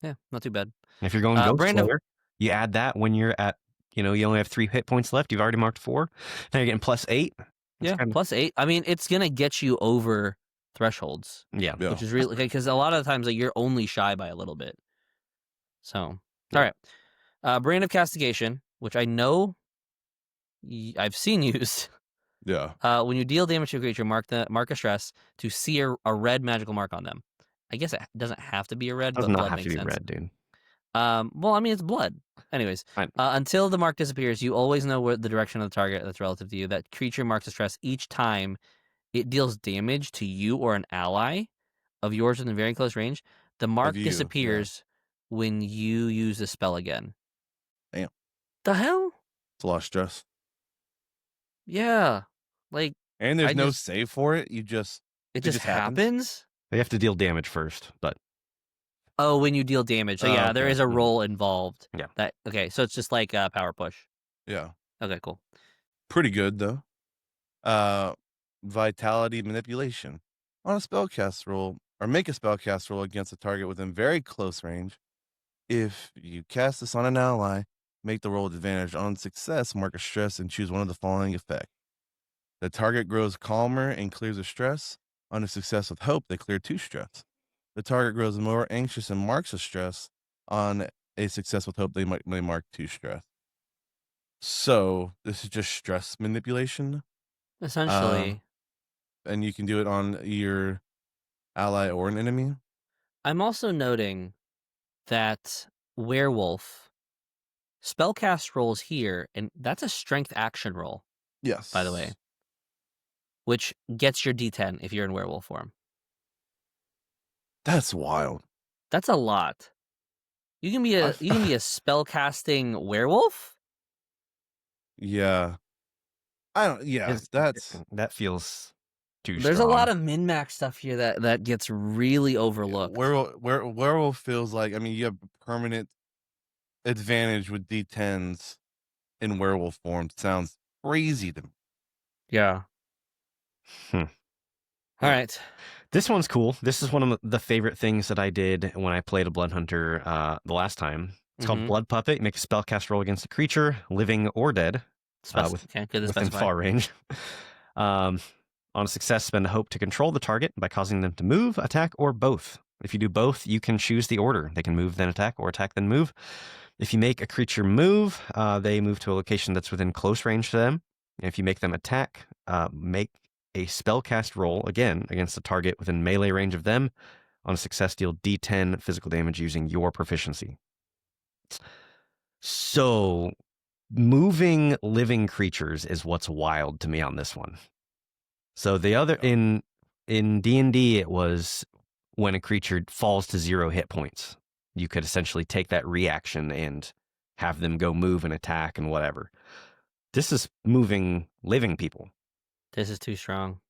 Yeah, not too bad. And if you're going Ghost Brand of- Slayer, you add that when you're at, you only have 3 hit points left. You've already marked 4. Now you're getting plus 8. Yeah, plus 8. I mean, it's gonna get you over thresholds. Yeah. Which is really because a lot of the times like, you're only shy by a little bit. So Yeah. all right, Brand of Castigation, which I know I've seen used. Yeah. When you deal damage to a creature, mark a stress to see a red magical mark on them. I guess it doesn't have to be a red, Does but not blood have makes to be sense. red, dude. Well, I mean, it's blood. Anyways, Fine. Until the mark disappears, you always know where the direction of the target that's relative to you. That creature marks a stress each time it deals damage to you or an ally of yours within very close range. The mark you, disappears when you use the spell again. Damn. The hell? It's a lot of stress. Yeah. Like, And there's I no just- save for it. You just it just happens? You have to deal damage first, but Oh, when you deal damage. So yeah, there okay. is a roll involved. Yeah. Okay, so it's just like a power push. yeah. Okay, cool. Pretty good though. Vitality Manipulation. On a spellcast roll, or make a spellcast roll against a target within very close range. If you cast this on an ally, make the roll with advantage. On success, mark a stress and choose one of the following effects. The target grows calmer and clears a stress. On a success with hope, they clear 2 stress. The target grows more anxious and marks a stress. On a success with hope, they mark 2 stress. So this is just stress manipulation. Essentially. And you can do it on your ally or an enemy. I'm also noting that werewolf spellcast rolls here, and that's a strength action roll, Yes. by the way, which gets your D10 if you're in werewolf form. That's wild. That's a lot. You can be a spellcasting werewolf? Yeah. that feels too There's strong. a lot of min-max stuff here that gets really overlooked. Werewolf feels like, I mean, you have permanent advantage with D10s in werewolf form. Sounds crazy to me. Yeah. Hmm. All right. This one's cool. This is one of the favorite things that I did when I played a Blood Hunter the last time. It's called Blood Puppet. You make a spellcast roll against a creature, living or dead, Okay, good to within specify. far range. On a success, spend a hope to control the target by causing them to move, attack, or both. If you do both, you can choose the order. They can move, then attack, or attack, then move. If you make a creature move, they move to a location that's within close range to them. And if you make them attack, make a spellcast roll again against a target within melee range of them. On a success, deal D10 physical damage using your proficiency. So, moving living creatures is what's wild to me on this one. So the other in D&D, it was when a creature falls to 0 hit points. You could essentially take that reaction and have them go move and attack and whatever. This is moving living people. This is too strong.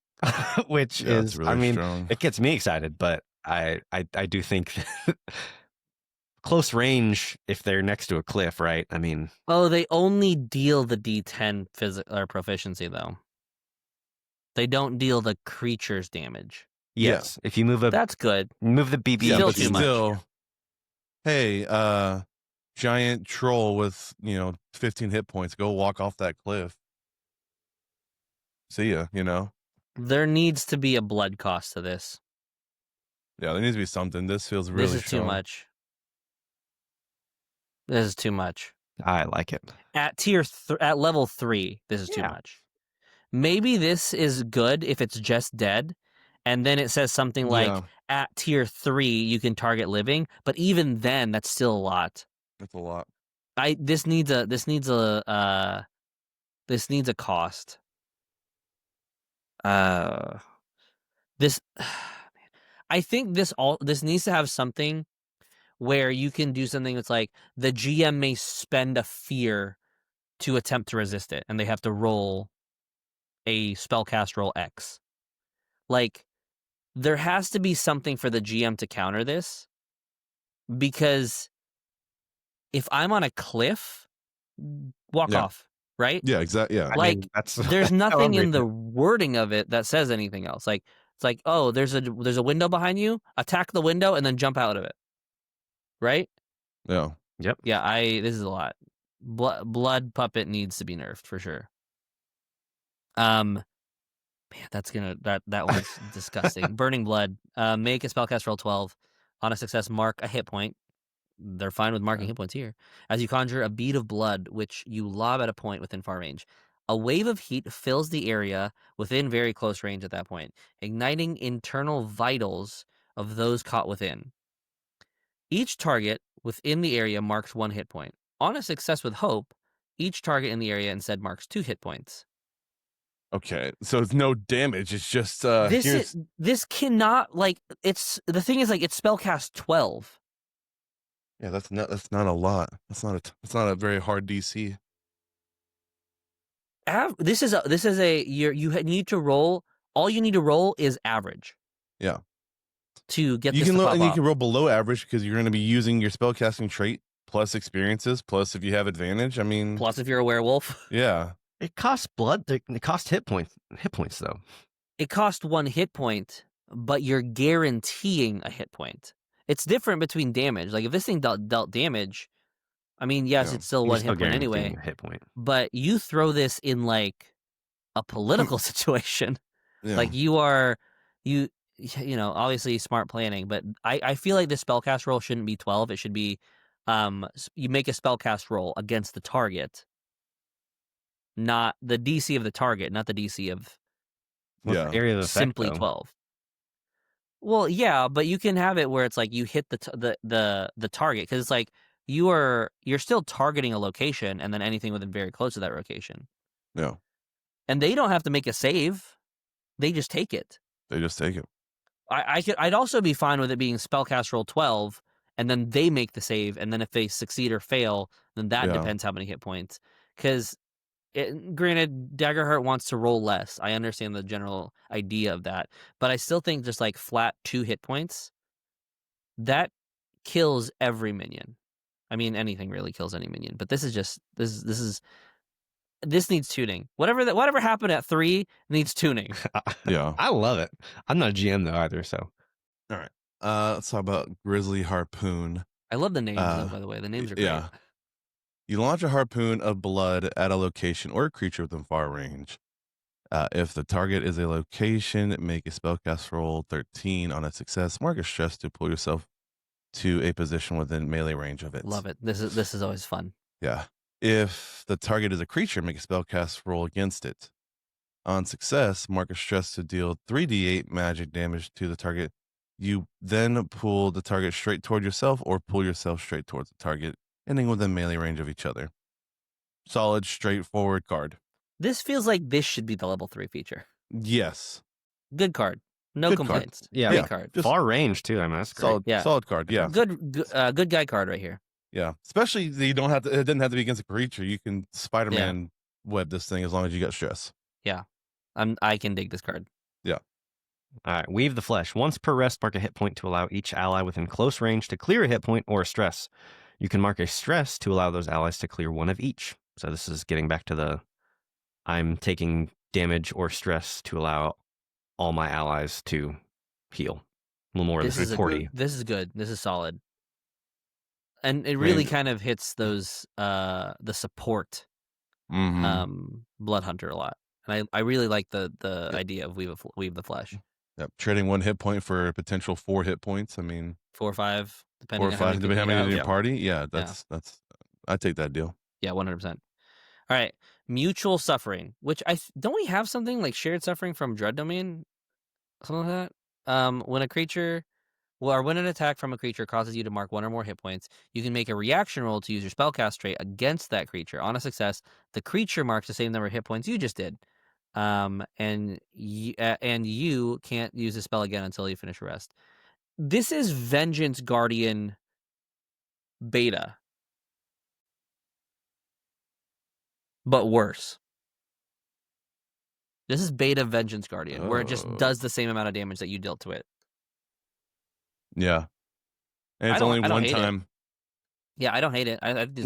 Which is, really I mean, strong. It gets me excited, but I do think close range, if they're next to a cliff, right? I mean, oh, they only deal the D10 physical or proficiency though. They don't deal the creature's damage. yes, if you move that's good. Move the BB, Yeah, Still but too much. still, hey, giant troll with 15 hit points, go walk off that cliff. See ya. There needs to be a blood cost to this. Yeah, there needs to be something. This feels really This is strong. too much. This is too much. I like it. At at level 3, this is too much. Maybe this is good if it's just dead, and then it says something like at tier 3 you can target living, but even then that's still a lot. That's a lot. This needs a cost. I think this needs to have something where you can do something that's like the GM may spend a fear to attempt to resist it, and they have to roll a spellcast roll X. Like, there has to be something for the GM to counter this, because if I'm on a cliff, walk off, right? Yeah, exactly. Yeah. Like, I mean, that's there's nothing in the wording of it that says anything else. Like, it's like, oh, there's a window behind you, attack the window and then jump out of it. Right? Yeah. Yep. Yeah, this is a lot. Blood puppet needs to be nerfed for sure. Man, that one's disgusting. Burning blood. Make a spellcast roll 12. On a success, mark a hit point. They're fine with marking hit points here. As you conjure a bead of blood, which you lob at a point within far range. A wave of heat fills the area within very close range at that point, igniting internal vitals of those caught within. Each target within the area marks 1 hit point. On a success with hope, each target in the area instead marks 2 hit points. Okay, so it's no damage. It's just this cannot, like, it's the thing is, like, it's spellcast 12. Yeah, that's not a lot. That's not a very hard DC. This is a you need to roll. All you need to roll is average. Yeah. To get you this can to pop and you up. can roll below average because you're going to be using your spellcasting trait plus experiences plus if you have advantage. I mean, plus if you're a werewolf. Yeah. It costs blood. It costs hit points. Hit points though. It costs 1 hit point, but you're guaranteeing a hit point. It's different between damage. Like, if this thing dealt damage, I mean, yes, it's still 1 hit point anyway. Hit point. But you throw this in, like, a political situation. Yeah. Like, you know, obviously smart planning, but I feel like the spellcast roll shouldn't be 12. It should be you make a spellcast roll against the target, not the DC of the target, not the DC of area of effect, simply though? 12. Well, yeah, but you can have it where it's like you hit the target, because it's like you're still targeting a location, and then anything within very close to that location. Yeah. And they don't have to make a save; they just take it. They just take it. I'd also be fine with it being spellcast roll 12, and then they make the save, and then if they succeed or fail, then that depends how many hit points. Because, granted, Daggerheart wants to roll less. I understand the general idea of that, but I still think just like flat 2 hit points, that kills every minion. I mean, anything really kills any minion, but this is just this needs tuning. Whatever happened at 3 needs tuning. Yeah. I love it. I'm not a GM though either, so. All right. Let's talk about Grizzly Harpoon. I love the names, though, by the way. The names are great. Yeah. You launch a harpoon of blood at a location or a creature within far range. If the target is a location, make a spellcast roll 13 on a success. Mark a stress to pull yourself to a position within melee range of it. Love it. This is always fun. Yeah. If the target is a creature, make a spellcast roll against it. On success, mark a stress to deal 3d8 magic damage to the target. You then pull the target straight toward yourself or pull yourself straight towards the target, ending within melee range of each other. Solid, straightforward card. This feels like this should be the level 3 feature. Yes. Good card. No Good complaints. Yeah. Great Yeah. card. Just Far range too. I mean, that's great. solid, Yeah. solid card. Yeah. Good guy card right here. Yeah. Especially you don't have to. It doesn't have to be against a creature. You can Spider-Man web this thing as long as you got stress. Yeah. I can dig this card. All right, Weave the Flesh. Once per rest, mark a hit point to allow each ally within close range to clear a hit point or a stress. You can mark a stress to allow those allies to clear one of each. So this is getting back to the I'm taking damage or stress to allow all my allies to heal. A little more of the supporty. This is good. This is solid. And it really kind of hits those the support Blood Hunter a lot. And I really like the idea of Weave the Flesh. Yep. Trading 1 hit point for a potential 4 hit points. I mean, 4 or 5, depending on depending on how many in your party. Yeah, Yeah. that's I take that deal. Yeah, 100%. All right, Mutual Suffering, which don't we have something like Shared Suffering from Dread Domain, something like that? When an attack from a creature causes you to mark 1 or more hit points, you can make a reaction roll to use your spellcast trait against that creature. On a success, the creature marks the same number of hit points you just did, and you can't use the spell again until you finish a rest. This is Vengeance Guardian beta, but worse. This is beta Vengeance Guardian, where it just does the same amount of damage that you dealt to it. Yeah, and it's only one time. Yeah, I don't hate it. I think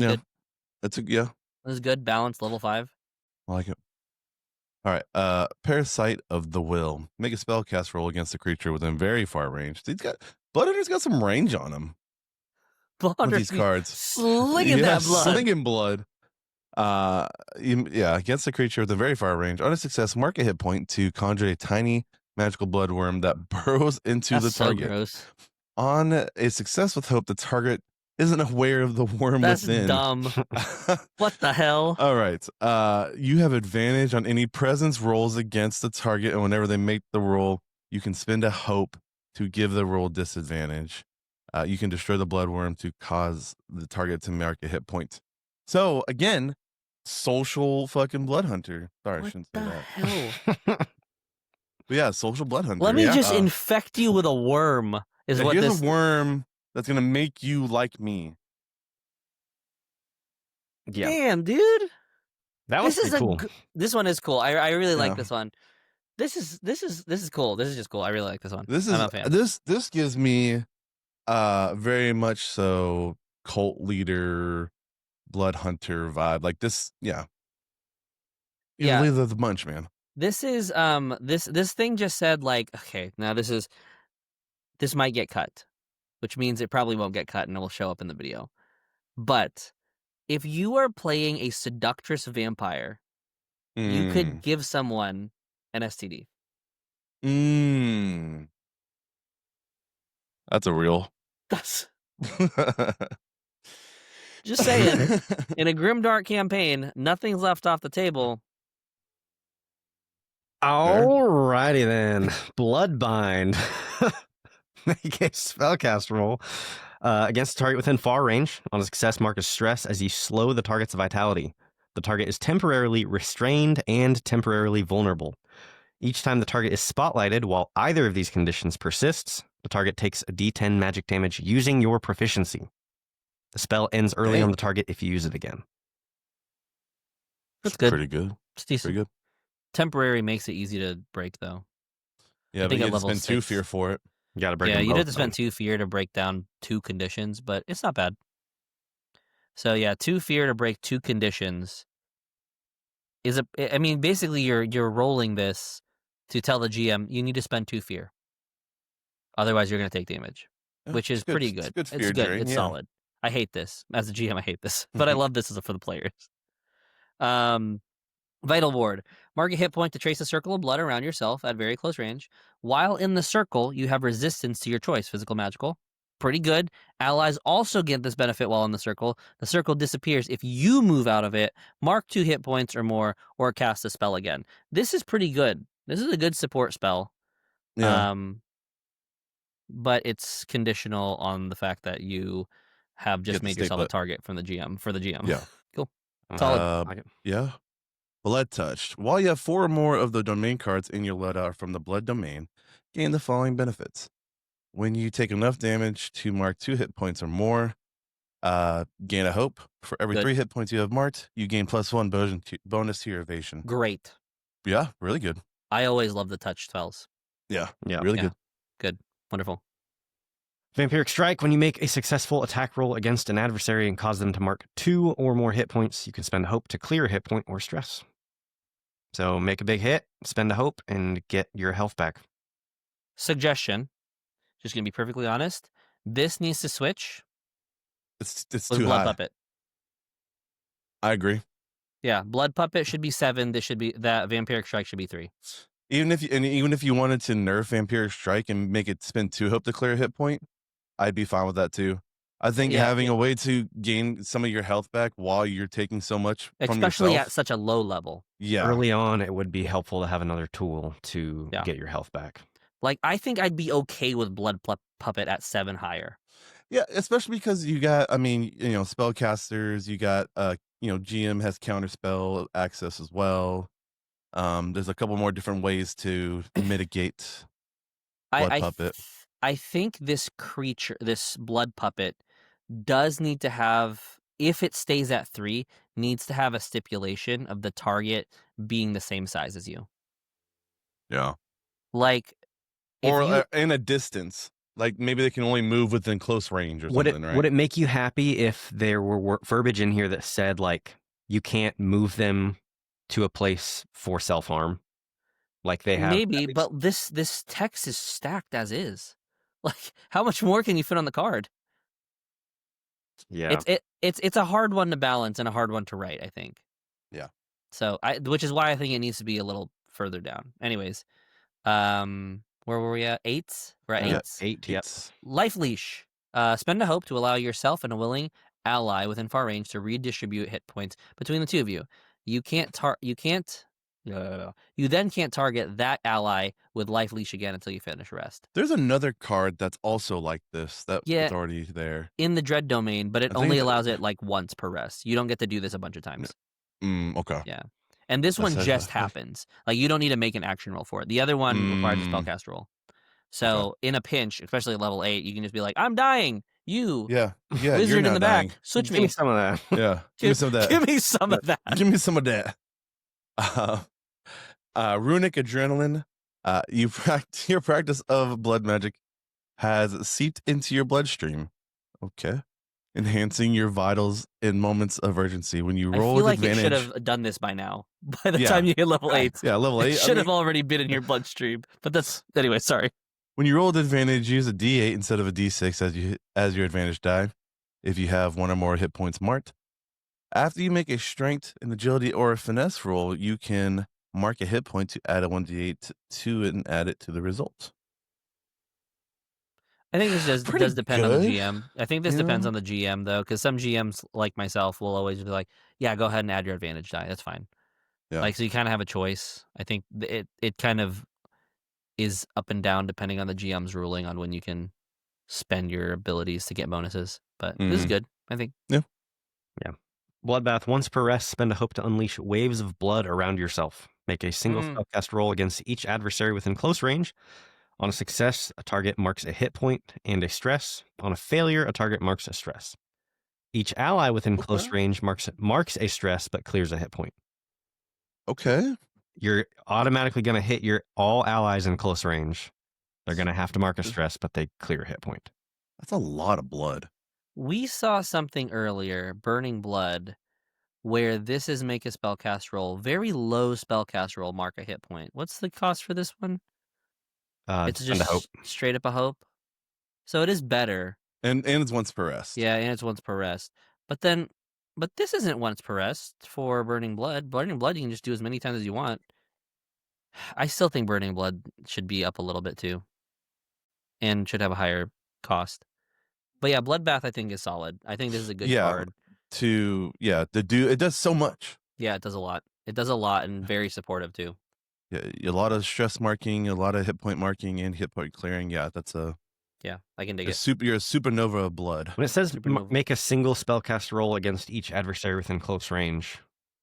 it's good. This is good. Balanced, level 5. I like it. All right, Parasite of the Will. Make a spellcast roll against a creature within very far range. Bloodhunter's got some range on him. With these cards, slinging that blood. Slinging blood. Against a creature with a very far range. On a success, mark a hit point to conjure a tiny magical bloodworm that burrows into the target. So gross. On a success with hope, the target isn't aware of the worm within. That's dumb. What the hell? All right. You have advantage on any presence rolls against the target, and whenever they make the roll, you can spend a hope to give the roll disadvantage. You can destroy the bloodworm to cause the target to mark a hit point. So again, social fucking blood hunter. Sorry, I shouldn't say that. Hell? But yeah, social blood hunter. Let me just infect you with a worm. Here's a worm that's gonna make you like me. Yeah. Damn, dude. That was cool. This one is cool. I really like this one. This is cool. This is just cool. I really like this one. I'm a fan. This gives me very much so cult leader blood hunter vibe. Like this, yeah. You leave the bunch, man. This is this thing just said like, okay, now this might get cut, which means it probably won't get cut and it will show up in the video. But if you are playing a seductress vampire, you could give someone an STD. That's a real. That's just saying. In a Grimdark campaign, nothing's left off the table. Alrighty then. Bloodbind. Make a spellcast roll against a target within far range. On a success, mark a stress as you slow the target's vitality. The target is temporarily restrained and temporarily vulnerable. Each time the target is spotlighted while either of these conditions persists, the target takes a d10 magic damage using your proficiency. The spell ends early on the target if you use it again. That's good. Pretty good. It's decent. Pretty good. Temporary makes it easy to break, though. Yeah, but you have to spend 2 fear for it. You got to break them both. Yeah, you have to spend 2 fear to break down 2 conditions, but it's not bad. So yeah, 2 fear to break 2 conditions is I mean, basically you're rolling this to tell the GM you need to spend 2 fear. Otherwise, you're going to take damage, which is pretty good. It's good. It's solid. I hate this. As a GM, I hate this. But I love this for the players. Vital Ward. Mark a hit point to trace a circle of blood around yourself at very close range. While in the circle, you have resistance to your choice, physical, magical. pretty good. Allies also get this benefit while in the circle. The circle disappears if you move out of it, mark 2 hit points or more, or cast a spell again. This is pretty good. This is a good support spell. Yeah. But it's conditional on the fact that you have just made yourself a target from the GM for the GM. Yeah. Cool. Solid. Yeah. Blood Touched. While you have 4 or more of the domain cards in your loadout from the Blood domain, gain the following benefits. When you take enough damage to mark 2 hit points or more, gain a hope. For every 3 hit points you have marked, you gain +1 bonus to your evasion. Great. Yeah, really good. I always love the touch spells. Yeah, really good. Good. Wonderful. Vampiric Strike. When you make a successful attack roll against an adversary and cause them to mark 2 or more hit points, you can spend a hope to clear a hit point or stress. So make a big hit, spend a hope, and get your health back. Suggestion. Just going to be perfectly honest. This needs to switch. It's with too Blood high. Puppet. I agree. Yeah, Blood Puppet should be 7. This should be that Vampiric Strike should be 3. Even if you wanted to nerf Vampiric Strike and make it spend 2 hope to clear a hit point, I'd be fine with that too. I think having a way to gain some of your health back while you're taking so much from especially yourself, at such a low level. Yeah. Early on, it would be helpful to have another tool to get your health back. Like, I think I'd be okay with Blood Puppet at 7 higher. Yeah, especially because you got, spellcasters, you got, GM has counterspell access as well. There's a couple more different ways to mitigate Blood Puppet. I think this creature, this Blood Puppet, does need to have, if it stays at 3, needs to have a stipulation of the target being the same size as you. Yeah. Like, or in a distance. Like maybe they can only move within close range or something, right? Would it make you happy if there were verbiage in here that said, like, you can't move them to a place for self-harm? Like they have... Maybe, but this text is stacked as is. Like, how much more can you fit on the card? Yeah. It's a hard one to balance and a hard one to write, I think. Yeah. So which is why I think it needs to be a little further down. Anyways, where were we at? 8s? We're at 8s. 8, yep. Life Leash. Spend a hope to allow yourself and a willing ally within far range to redistribute hit points between the two of you. You then can't target that ally with Life Leash again until you finish rest. There's another card that's also like this that's already there in the Dread domain, but it only allows it like once per rest. You don't get to do this a bunch of times. Okay. Yeah. And this one just happens. Like, you don't need to make an action roll for it. The other one requires a spellcast roll. So in a pinch, especially at level 8, you can just be like, I'm dying. You, wizard in the back, switch me. Give me some of that. Yeah, give me some of that. Give me some of that. Give me some of that. Runic Adrenaline. Your practice of blood magic has seeped into your bloodstream. Okay. Enhancing your vitals in moments of urgency. When you roll with advantage. I should have done this by now. By the time you hit level 8. Yeah, level 8. It should have already been in your bloodstream. But that's... Anyway, sorry. When you roll with advantage, use a D8 instead of a D6 as your advantage die, if you have 1 or more hit points marked. After you make a strength, an agility, or a finesse roll, you can mark a hit point to add a 1d8 to it and add it to the result. I think this does depend on the GM. I think this depends on the GM, though, because some GMs, like myself, will always be like, yeah, go ahead and add your advantage die. That's fine. Yeah. Like, so you kind of have a choice. I think it kind of is up and down depending on the GM's ruling on when you can spend your abilities to get bonuses. But this is good, I think. Yeah. Bloodbath. Once per rest, spend a hope to unleash waves of blood around yourself. Make a single spellcast roll against each adversary within close range. On a success, a target marks a hit point and a stress. On a failure, a target marks a stress. Each ally within close range marks a stress but clears a hit point. Okay. You're automatically going to hit all allies in close range. They're going to have to mark a stress, but they clear a hit point. That's a lot of blood. We saw something earlier, Burning Blood, where this is make a spellcast roll. Very low spellcast roll, mark a hit point. What's the cost for this one? It's just straight up a hope. So it is better. And it's once per rest. Yeah, and it's once per rest. But this isn't once per rest for Burning Blood. Burning Blood you can just do as many times as you want. I still think Burning Blood should be up a little bit too. And should have a higher cost. But yeah, Bloodbath I think is solid. I think this is a good card. It does so much. Yeah, it does a lot. It does a lot and very supportive too. Yeah, a lot of stress marking, a lot of hit point marking, and hit point clearing. Yeah, that's yeah, I can dig it. You're a supernova of blood. When it says make a single spellcast roll against each adversary within close range.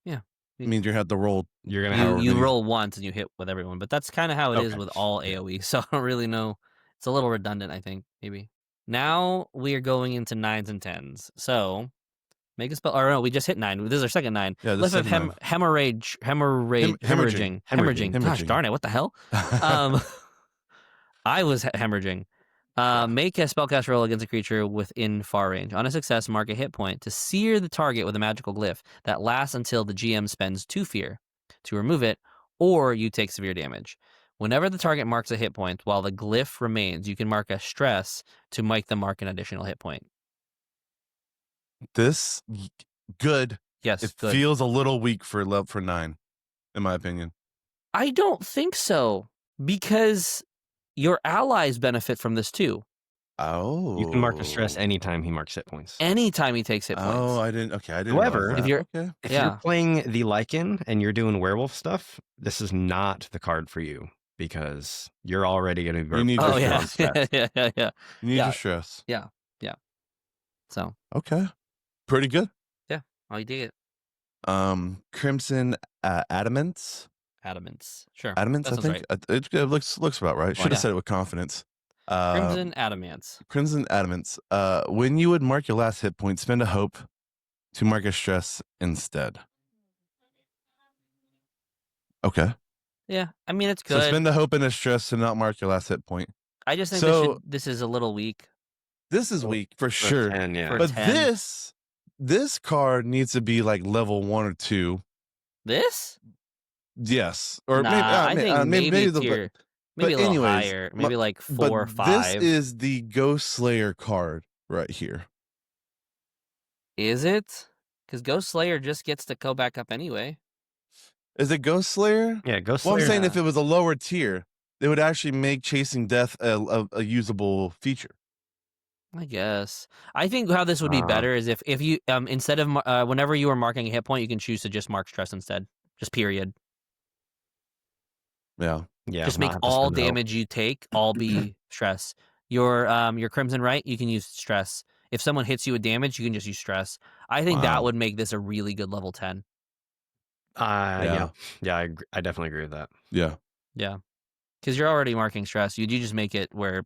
Yeah. It means you have to roll. You're gonna have you roll once and you hit with everyone, but that's kind of how it is with all AOE. So I don't really know. It's a little redundant, I think, maybe. Now we are going into 9s and 10s. So make a spell. Or no, we just hit 9. This is our second 9. Yeah, Lift of hemorrhaging. Gosh darn it! What the hell? I was hemorrhaging. Make a spellcast roll against a creature within far range. On a success, mark a hit point to sear the target with a magical glyph that lasts until the GM spends 2 fear to remove it, or you take severe damage. Whenever the target marks a hit point while the glyph remains, you can mark a stress to make them mark an additional hit point. This good. Yes, it good. feels a little weak for 9, in my opinion. I don't think so, because your allies benefit from this too. Oh, you can mark a stress anytime he marks hit points. Anytime he takes hit points. Oh, I didn't. Okay, I didn't. However, if you're playing the Lycan and you're doing werewolf stuff, this is not the card for you because you're already going to be. You need yeah. You need your stress. Yeah. So okay, pretty good. Yeah, I dig it. Crimson Adamants. Sure. Adamants, I think right. It looks about right. Should have said it with confidence. Crimson Adamants. When you would mark your last hit point, spend a hope to mark a stress instead. Okay. Yeah, I mean it's good. So spend a hope and a stress to not mark your last hit point. I just think this is a little weak. This is weak for sure. 10, yeah. But this card needs to be like level 1 or 2. This? Yes, or I think maybe a little anyways, higher, maybe like 4 or 5. This is the Ghost Slayer card right here. Is it? Because Ghost Slayer just gets to go back up anyway. Is it Ghost Slayer? Yeah, Ghost Slayer. Well, I'm saying if it was a lower tier, they would actually make Chasing Death a usable feature. I guess. I think how this would be better is if you instead of whenever you are marking a hit point, you can choose to just mark stress instead, just period. Yeah. Just make all damage you take all be stress. Your Crimson Right, you can use stress. If someone hits you with damage, you can just use stress. I think that would make this a really good level 10. Yeah, I definitely agree with that. Yeah. Because you're already marking stress. You just make it where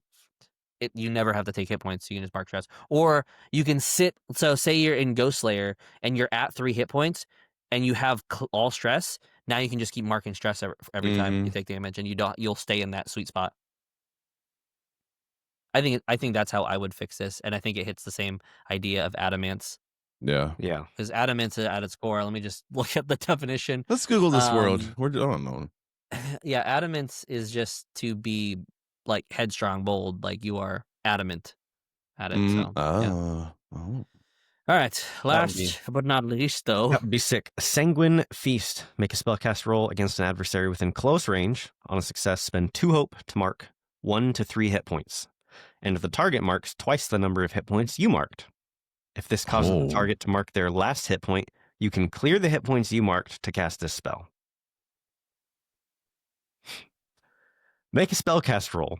you never have to take hit points. So you can just mark stress, or you can sit. So say you're in Ghost Slayer and you're at 3 hit points, and you have all stress. Now you can just keep marking stress every time you take damage, and you'll stay in that sweet spot. I think that's how I would fix this, and I think it hits the same idea of adamants. Yeah. Because adamants at its core. Let me just look at the definition. Let's Google this word. I don't know. Yeah, adamants is just to be like headstrong, bold, like you are adamant at it. So, All right, last but not least, though. That would be sick. Sanguine Feast. Make a spellcast roll against an adversary within close range. On a success, spend 2 hope to mark 1 to 3 hit points. And if the target marks twice the number of hit points you marked. If this causes the target to mark their last hit point, you can clear the hit points you marked to cast this spell. Make a spellcast roll.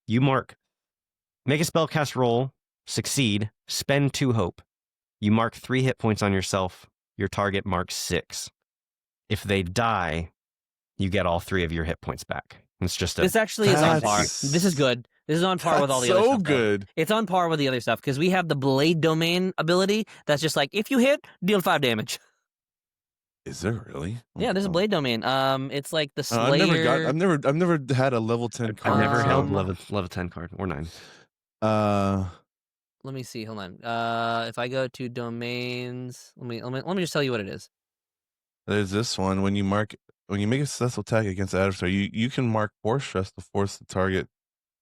Make a spellcast roll, succeed, spend 2 hope. You mark 3 hit points on yourself. Your target marks 6. If they die, you get all 3 of your hit points back. It's just this actually is on par. This is good. This is on par with all the other stuff. So good. It's on par with the other stuff because we have the Blade Domain ability that's just like if you hit, deal 5 damage. Is there really? Yeah, there's a Blade Domain. It's like the Slayer. I've never had a level 10 card. I've never held level 10 card or 9. Let me see. Hold on. If I go to domains, let me just tell you what it is. There's this one. When you make a successful attack against the adversary, you can mark 4 stress to force the target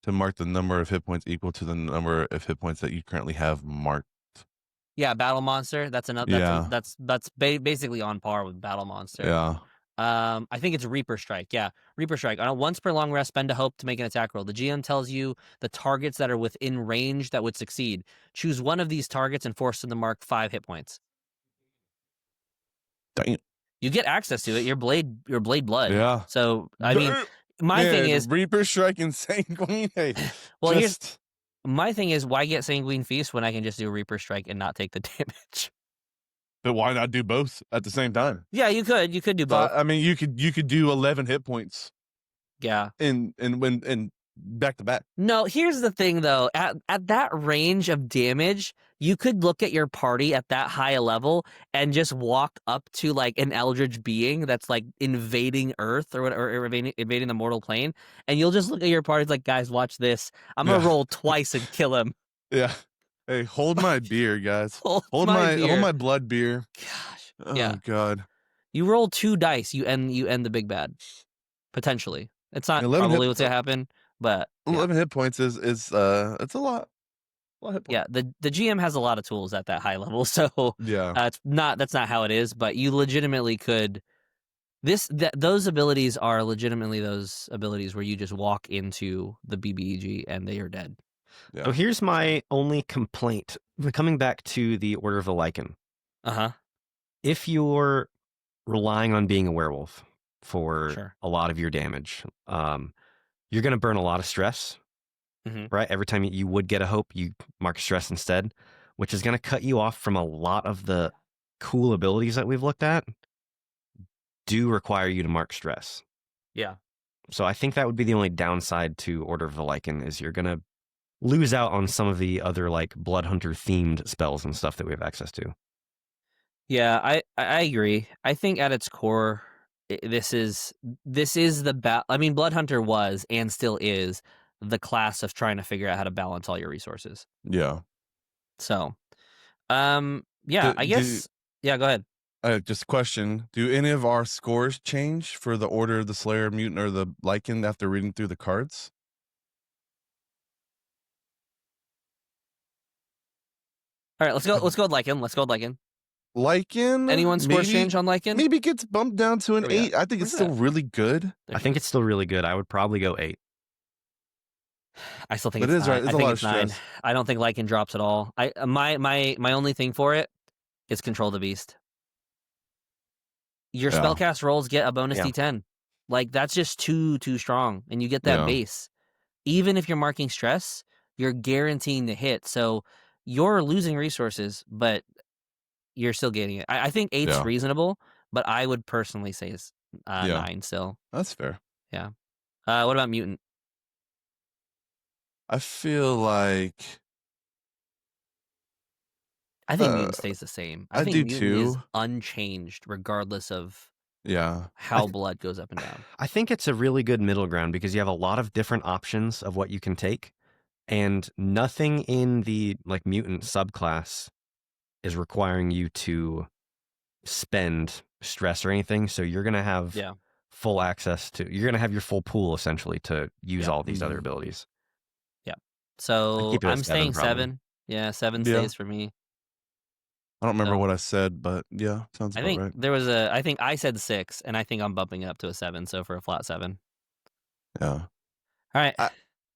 to mark the number of hit points equal to the number of hit points that you currently have marked. Yeah, Battle Monster. That's another. That's basically on par with Battle Monster. Yeah. I think it's Reaper Strike. Yeah, Reaper Strike. On a once per long rest, spend a hope to make an attack roll. The GM tells you the targets that are within range that would succeed. Choose one of these targets and force them to mark 5 hit points. Dang. You get access to it. Your blade blood. Yeah. So I mean, my thing is Reaper Strike and Sanguine. Hey, well, here's my thing is why get Sanguine Feast when I can just do Reaper Strike and not take the damage? But why not do both at the same time? Yeah, you could. You could do both. I mean, you could do 11 hit points. Yeah. And back to back. No, here's the thing though. At that range of damage, you could look at your party at that high a level and just walk up to like an eldritch being that's like invading Earth or invading the mortal plane, and you'll just look at your party like, guys, watch this. I'm gonna roll twice and kill him. Yeah. Hey, hold my beer, guys. hold beer. my blood beer. Gosh. Oh God. You roll 2 dice, you end the big bad. Potentially. It's not probably what's gonna happen, but 11 hit points is it's a lot. Yeah, the GM has a lot of tools at that high level, so that's not how it is. But you legitimately could. Those abilities are legitimately those abilities where you just walk into the BBEG and they are dead. Yeah. So here's my only complaint. Coming back to the Order of the Lycan. If you're relying on being a werewolf for a lot of your damage, you're going to burn a lot of stress. Right? Every time you would get a hope, you mark stress instead, which is going to cut you off from a lot of the cool abilities that we've looked at do require you to mark stress. Yeah. So I think that would be the only downside to Order of the Lycan is you're going to lose out on some of the other like Bloodhunter themed spells and stuff that we have access to. Yeah, I agree. I think at its core, this is the I mean, Bloodhunter was and still is the class of trying to figure out how to balance all your resources. Yeah. So, yeah, I guess. Yeah, go ahead. Just a question. Do any of our scores change for the Order of the Slayer, Mutant, or the Lycan after reading through the cards? All right, let's go with Lycan. Lycan? Anyone's scores change on Lycan? Maybe it gets bumped down to an 8. I think it's still really good. I think it's still really good. I would probably go 8. I still think it's 9. Right. It's a lot of stress. 9. I don't think Lycan drops at all. My only thing for it is Control the Beast. Your spellcast rolls get a bonus D10. Like that's just too strong, and you get that base. Even if you're marking stress, you're guaranteeing the hit. So you're losing resources, but you're still getting it. I think 8's reasonable, but I would personally say it's 9 still. That's fair. Yeah. What about Mutant? I feel like I think Mutant stays the same. I think do Mutant too. is unchanged regardless of how blood goes up and down. I think it's a really good middle ground because you have a lot of different options of what you can take, and nothing in the like Mutant subclass is requiring you to spend stress or anything. So you're gonna have full access to. You're gonna have your full pool essentially to use all these other abilities. So I'm staying 7. Yeah, 7 stays for me. I don't remember what I said, but sounds about right. There was I think I said 6, and I think I'm bumping it up to a 7. So for a flat 7. Yeah. All right.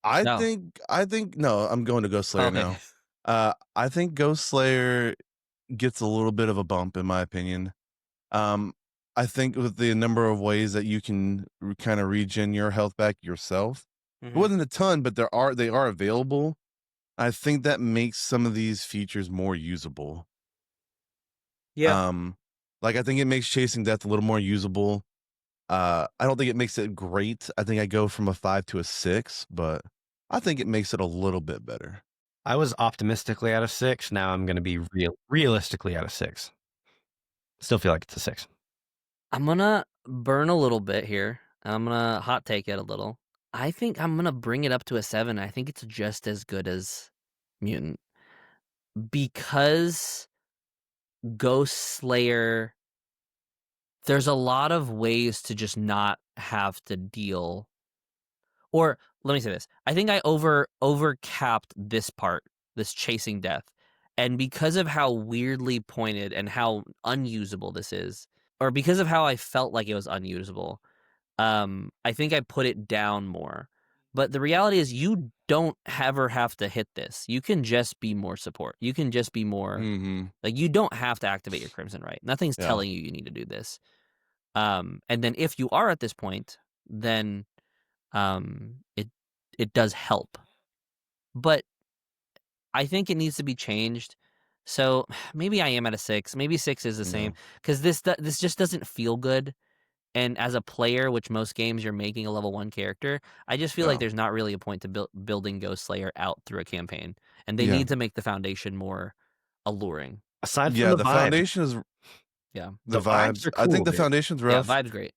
I think no. I'm going to Ghost Slayer now. I think Ghost Slayer gets a little bit of a bump in my opinion. I think with the number of ways that you can kind of regen your health back yourself. It wasn't a ton, but they are available. I think that makes some of these features more usable. Yeah. Like I think it makes Chasing Death a little more usable. I don't think it makes it great. I think I go from a 5 to a 6, but I think it makes it a little bit better. I was optimistically at a 6. Now I'm going to be realistically at a 6. Still feel like it's a 6. I'm going to burn a little bit here. I'm going to hot take it a little. I think I'm going to bring it up to a 7. I think it's just as good as Mutant. Because Ghost Slayer, there's a lot of ways to just not have to deal. Or let me say this. I think I overcapped this part, this Chasing Death. And because of how weirdly pointed and how unusable this is, or because of how I felt like it was unusable, I think I put it down more. But the reality is you don't ever have to hit this. You can just be more support. You can just be more Mm-hmm. like, you don't have to activate your Crimson Right. Nothing's Yeah. telling you need to do this. And then if you are at this point, then it does help. But I think it needs to be changed. So maybe I am at a 6. Maybe 6 is the same, because this just doesn't feel good. And as a player, which most games you're making a level 1 character, I just feel like there's not really a point to building Ghost Slayer out through a campaign, and they need to make the foundation more alluring. Aside from the the vibe, foundation is Yeah, the vibes are I cool, think the dude. foundation's yeah, rough. vibe's great.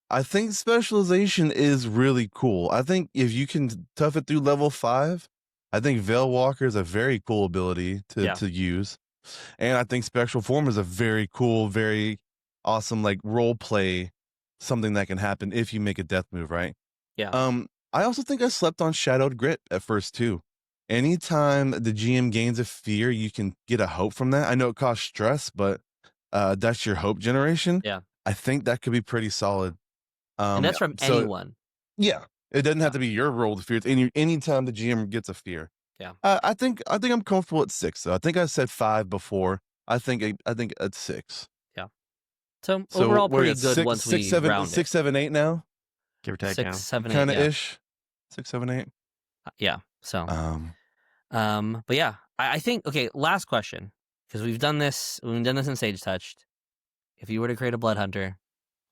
I think specialization is really cool. I think if you can tough it through level 5, I think Veil Walker is a very cool ability to use. And I think Spectral Form is a very cool, very awesome like role play, something that can happen if you make a death move, right? Yeah. I also think I slept on Shadowed Grit at first too. Anytime the GM gains a fear, you can get a hope from that. I know it costs stress, but that's your hope generation. Yeah. I think that could be pretty solid. And that's from so anyone. yeah, it doesn't have to be your role to fear. It's anytime the GM gets a fear. Yeah. I think I'm comfortable at 6. Though I think I said 5 before. I think at 6. Yeah. So So overall, we're pretty at good 6, once 6, we 7, round 6, it. 7, 8 now. Give or take, 6, 7, 8, Kind of yeah. ish. 6, 7, 8. Yeah. So, but yeah, I think, okay, last question, because we've done this in Sage Touched. If you were to create a Blood Hunter,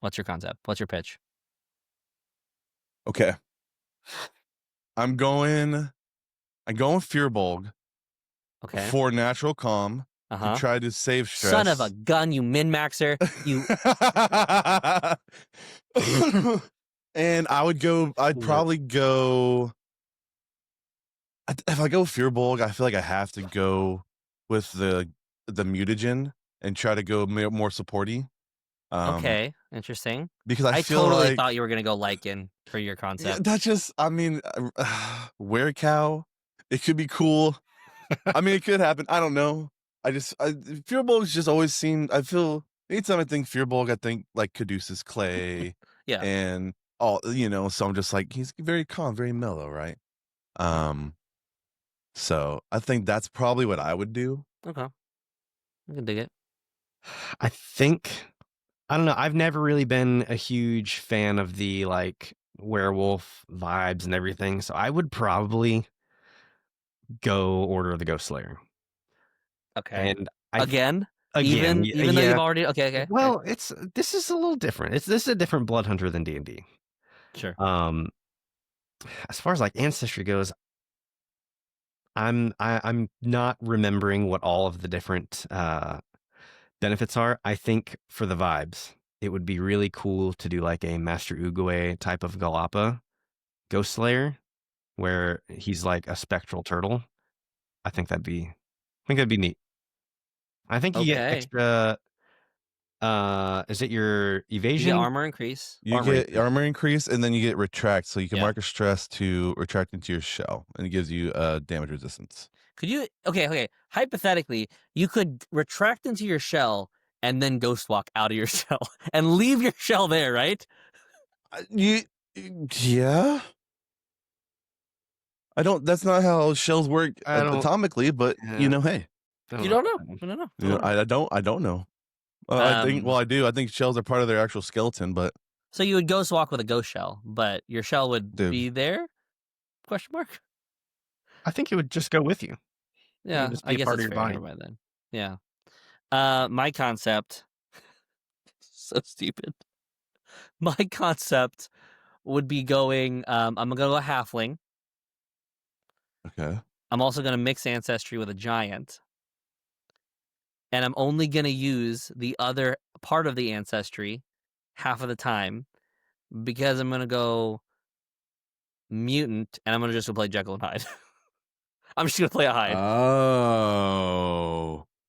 what's your concept? What's your pitch? Okay. I'm going Fearbolg. Okay. For natural calm to try to save stress. Son of a gun, you min-maxer. You. And I'd probably go. If I go Fearbolg, I feel like I have to go with the mutagen and try to go more supporty. Okay, interesting. Because I feel totally like thought you were gonna go Lycan for your concept. that's just. I mean, Werecow. It could be cool. I mean, it could happen. I don't know. Fearbolg's just always seemed. I feel anytime I think Fearbolg, I think like Caduceus Clay. Yeah. And all, so I'm just like, he's very calm, very mellow, right? So I think that's probably what I would do. Okay. I can dig it. I don't know. I've never really been a huge fan of the like werewolf vibes and everything. So I would probably go Order of the Ghost Slayer. Okay. And again, even though you've already okay. Well, this is a little different. This is a different Blood Hunter than D&D. Sure. As far as like ancestry goes, I'm not remembering what all of the different benefits are. I think for the vibes, it would be really cool to do like a Master Uguay type of Galapa Ghost Slayer, where he's like a spectral turtle. I think that'd be neat. I think you get extra. Is it your evasion? You get armor increase. You get armor increase, and then you get retract, so you can mark a stress to retract into your shell, and it gives you damage resistance. Could you? Okay. Hypothetically, you could retract into your shell and then ghost walk out of your shell and leave your shell there, right? Yeah. I don't. That's not how shells work atomically, but hey. You don't know. I don't know. I think. Well, I do. I think shells are part of their actual skeleton, but. So you would ghost walk with a ghost shell, but your shell would be there? Question mark. I think it would just go with you. Yeah, I guess it's fair by then. Yeah. My concept. So stupid. My concept would be going. I'm gonna go a halfling. Okay. I'm also gonna mix ancestry with a giant. And I'm only going to use the other part of the ancestry half of the time because I'm going to go mutant and I'm going to just go play Jekyll and Hyde. I'm just going to play a Hyde. Oh.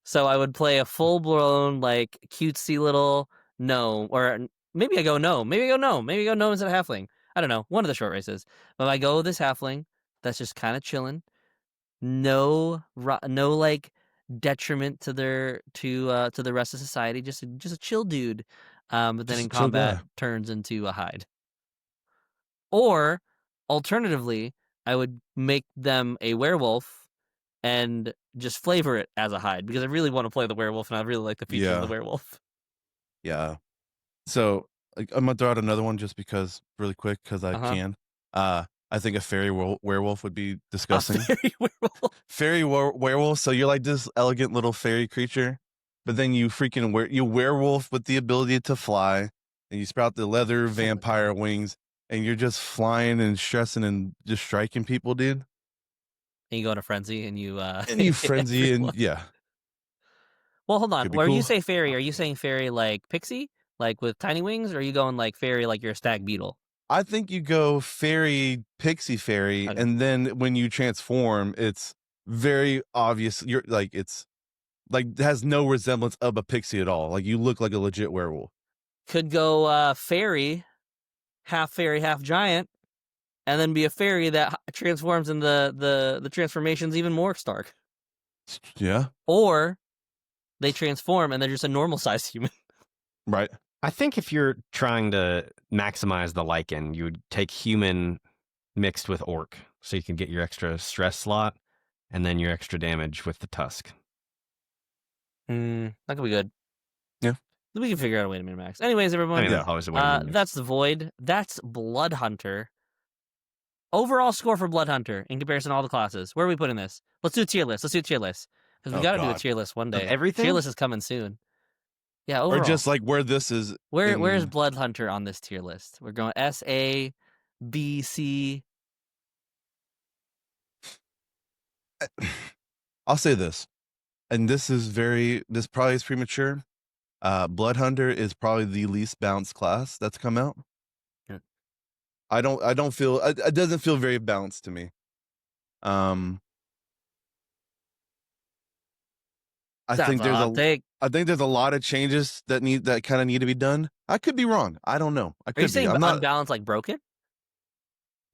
So I would play a full-blown, like, cutesy little gnome. Or maybe I go gnome. Maybe I go gnome instead of halfling. I don't know. One of the short races. But I go this halfling that's just kind of chilling. No, like, detriment to the rest of society, just a chill dude, but then Just in a chill combat guy. turns into a hide. Or alternatively, I would make them a werewolf and just flavor it as a hide because I really want to play the werewolf and I really like the features of the Yeah. werewolf. Yeah. So like, I'm gonna throw out another one just because, really quick, because I can. I think a fairy werewolf would be disgusting. A fairy werewolf. Fairy werewolf. So you're like this elegant little fairy creature, but then you freaking you werewolf with the ability to fly, and you sprout the leather vampire wings, and you're just flying and stressing and just striking people, dude. And you go in a frenzy and you Frenzy and yeah. Well, hold on. Could be When you cool. say fairy, are you saying fairy like pixie, like with tiny wings, or are you going like fairy like you're a stag beetle? I think you go fairy, pixie fairy, Okay. and then when you transform, it's very obvious. You're like, it's like it has no resemblance of a pixie at all. Like you look like a legit werewolf. Could go fairy, half giant, and then be a fairy that transforms in the transformations even more stark. Yeah. Or they transform and they're just a normal sized human. Right. I think if you're trying to maximize the lichen, you would take human mixed with orc, so you can get your extra stress slot and then your extra damage with the tusk. That could be good. Yeah. We can figure out a way to min-max. Anyways, everyone. I mean, Yeah. that's always a way to min-max. That's the Void. That's Blood Hunter. Overall score for Blood Hunter in comparison to all the classes. Where are we putting this? Let's do a tier list. Because we Oh, got to do a God. tier list one day. Everything? Tier list is coming soon. Yeah, overall. Or just like where this is. Where is Blood Hunter on this tier list? We're going S, A, B, C. I'll say this, and this probably is premature. Blood Hunter is probably the least balanced class that's come out. Yeah. I don't feel it doesn't feel very balanced to me. I think there's a lot of changes that kind of need to be done. I could be wrong. I don't know. I could Are you saying be. I'm not unbalanced like broken?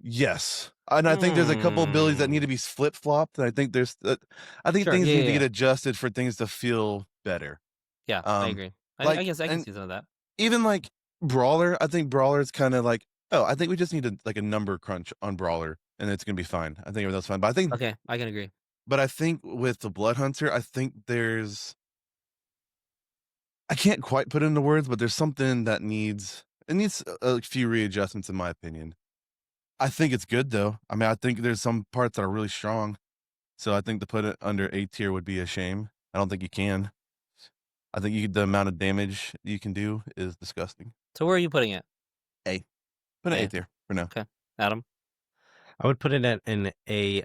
Yes, and I think there's a couple abilities that need to be flip flopped, and I think things need to get adjusted for things to feel better. Yeah, I agree. I guess I can see some of that. Even like Brawler, I think Brawler is kind of like, I think we just need a number crunch on Brawler, and it's gonna be fine. I think that's fine. But I think Okay, I can agree. But I think with the Blood Hunter, I think I can't quite put it into words, but there's something that needs a few readjustments in my opinion. I think it's good though. I mean, I think there's some parts that are really strong. So I think to put it under A tier would be a shame. I don't think you can. I think the amount of damage you can do is disgusting. So where are you putting it? A. Put an A tier for now. Okay. Adam? I would put it at an A+.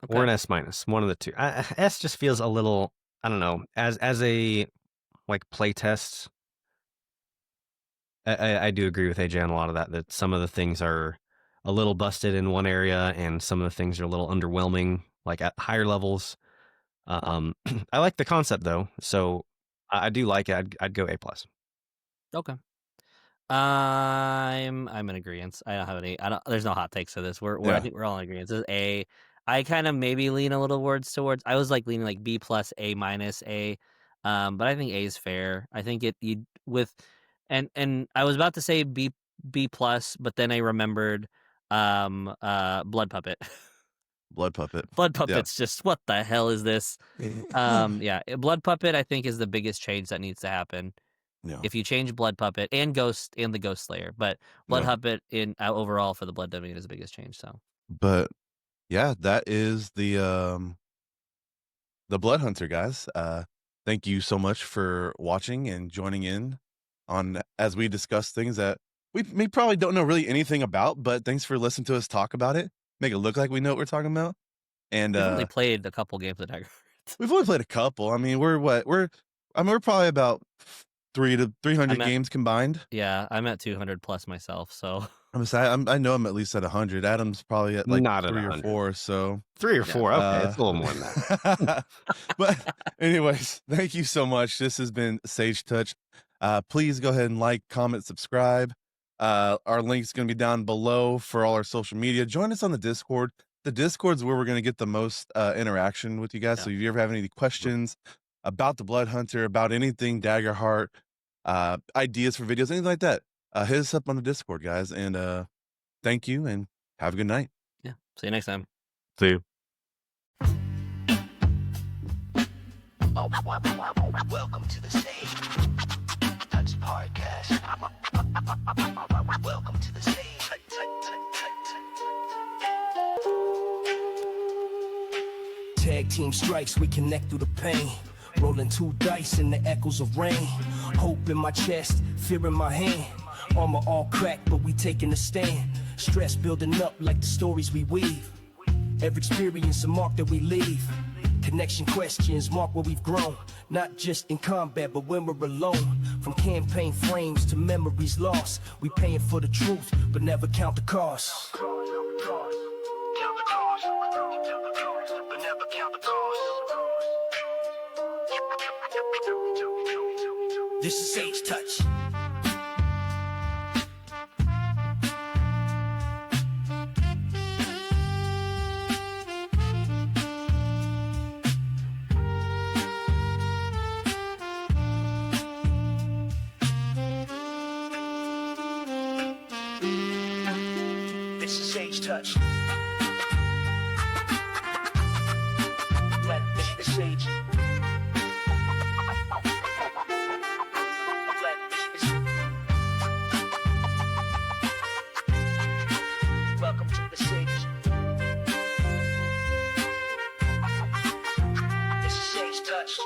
Or an S-, one of the two. S just feels a little, I don't know, as a like playtest. I do agree with AJ on a lot of that some of the things are a little busted in one area and some of the things are a little underwhelming, like at higher levels. I like the concept though, so I do like it. I'd go A+. Okay. I'm in agreement. I don't have any. There's no hot takes for this. I think we're all in agreement. This is A. I kind of maybe lean a little towards. I was like leaning like B+, A-, A. But I think A is fair. I think and I was about to say B+, but then I remembered Blood Puppet. Blood Puppet. Blood Puppet's just, what the hell is this? Yeah, Blood Puppet I think is the biggest change that needs to happen. Yeah. If you change Blood Puppet and Ghost and the Ghost Slayer, but Blood Puppet in overall for the Blood Domain is the biggest change. So, but yeah, that is the Blood Hunter, guys. Thank you so much for watching and joining in on as we discuss things that we probably don't know really anything about, but thanks for listening to us talk about it. Make it look like we know what we're talking about. And we've only played a couple games of Daggerheart. We've only played a couple. I mean, we're probably about 300 to 300 games combined. Yeah, I'm at 200 plus myself. So I know I'm at least at 100. Adam's probably at like not 3 or 4. So 3 or 4. Okay, it's a little more than that. But anyways, thank you so much. This has been Sage Touch. Please go ahead and like, comment, subscribe. Our link's going to be down below for all our social media. Join us on the Discord. The Discord's where we're going to get the most interaction with you guys. So if you ever have any questions about the Blood Hunter, about anything Daggerheart, ideas for videos, anything like that, hit us up on the Discord, guys. And thank you, and have a good night. Yeah. See you next time. See you. Welcome to the stage. Touch podcast. Welcome to the stage. Tag team strikes, we connect through the pain. Rolling 2 dice in the echoes of rain. Hope in my chest, fear in my hand. Armor all cracked, but we taking a stand. Stress building up like the stories we weave. Every experience a mark that we leave. Connection questions mark where we've grown. Not just in combat, but when we're alone. From campaign frames to memories lost. We paying for the truth, but never count the cost. This is Sage Touch. This is Sage Touch. Let the sage. Welcome to the stage. This is Sage Touch.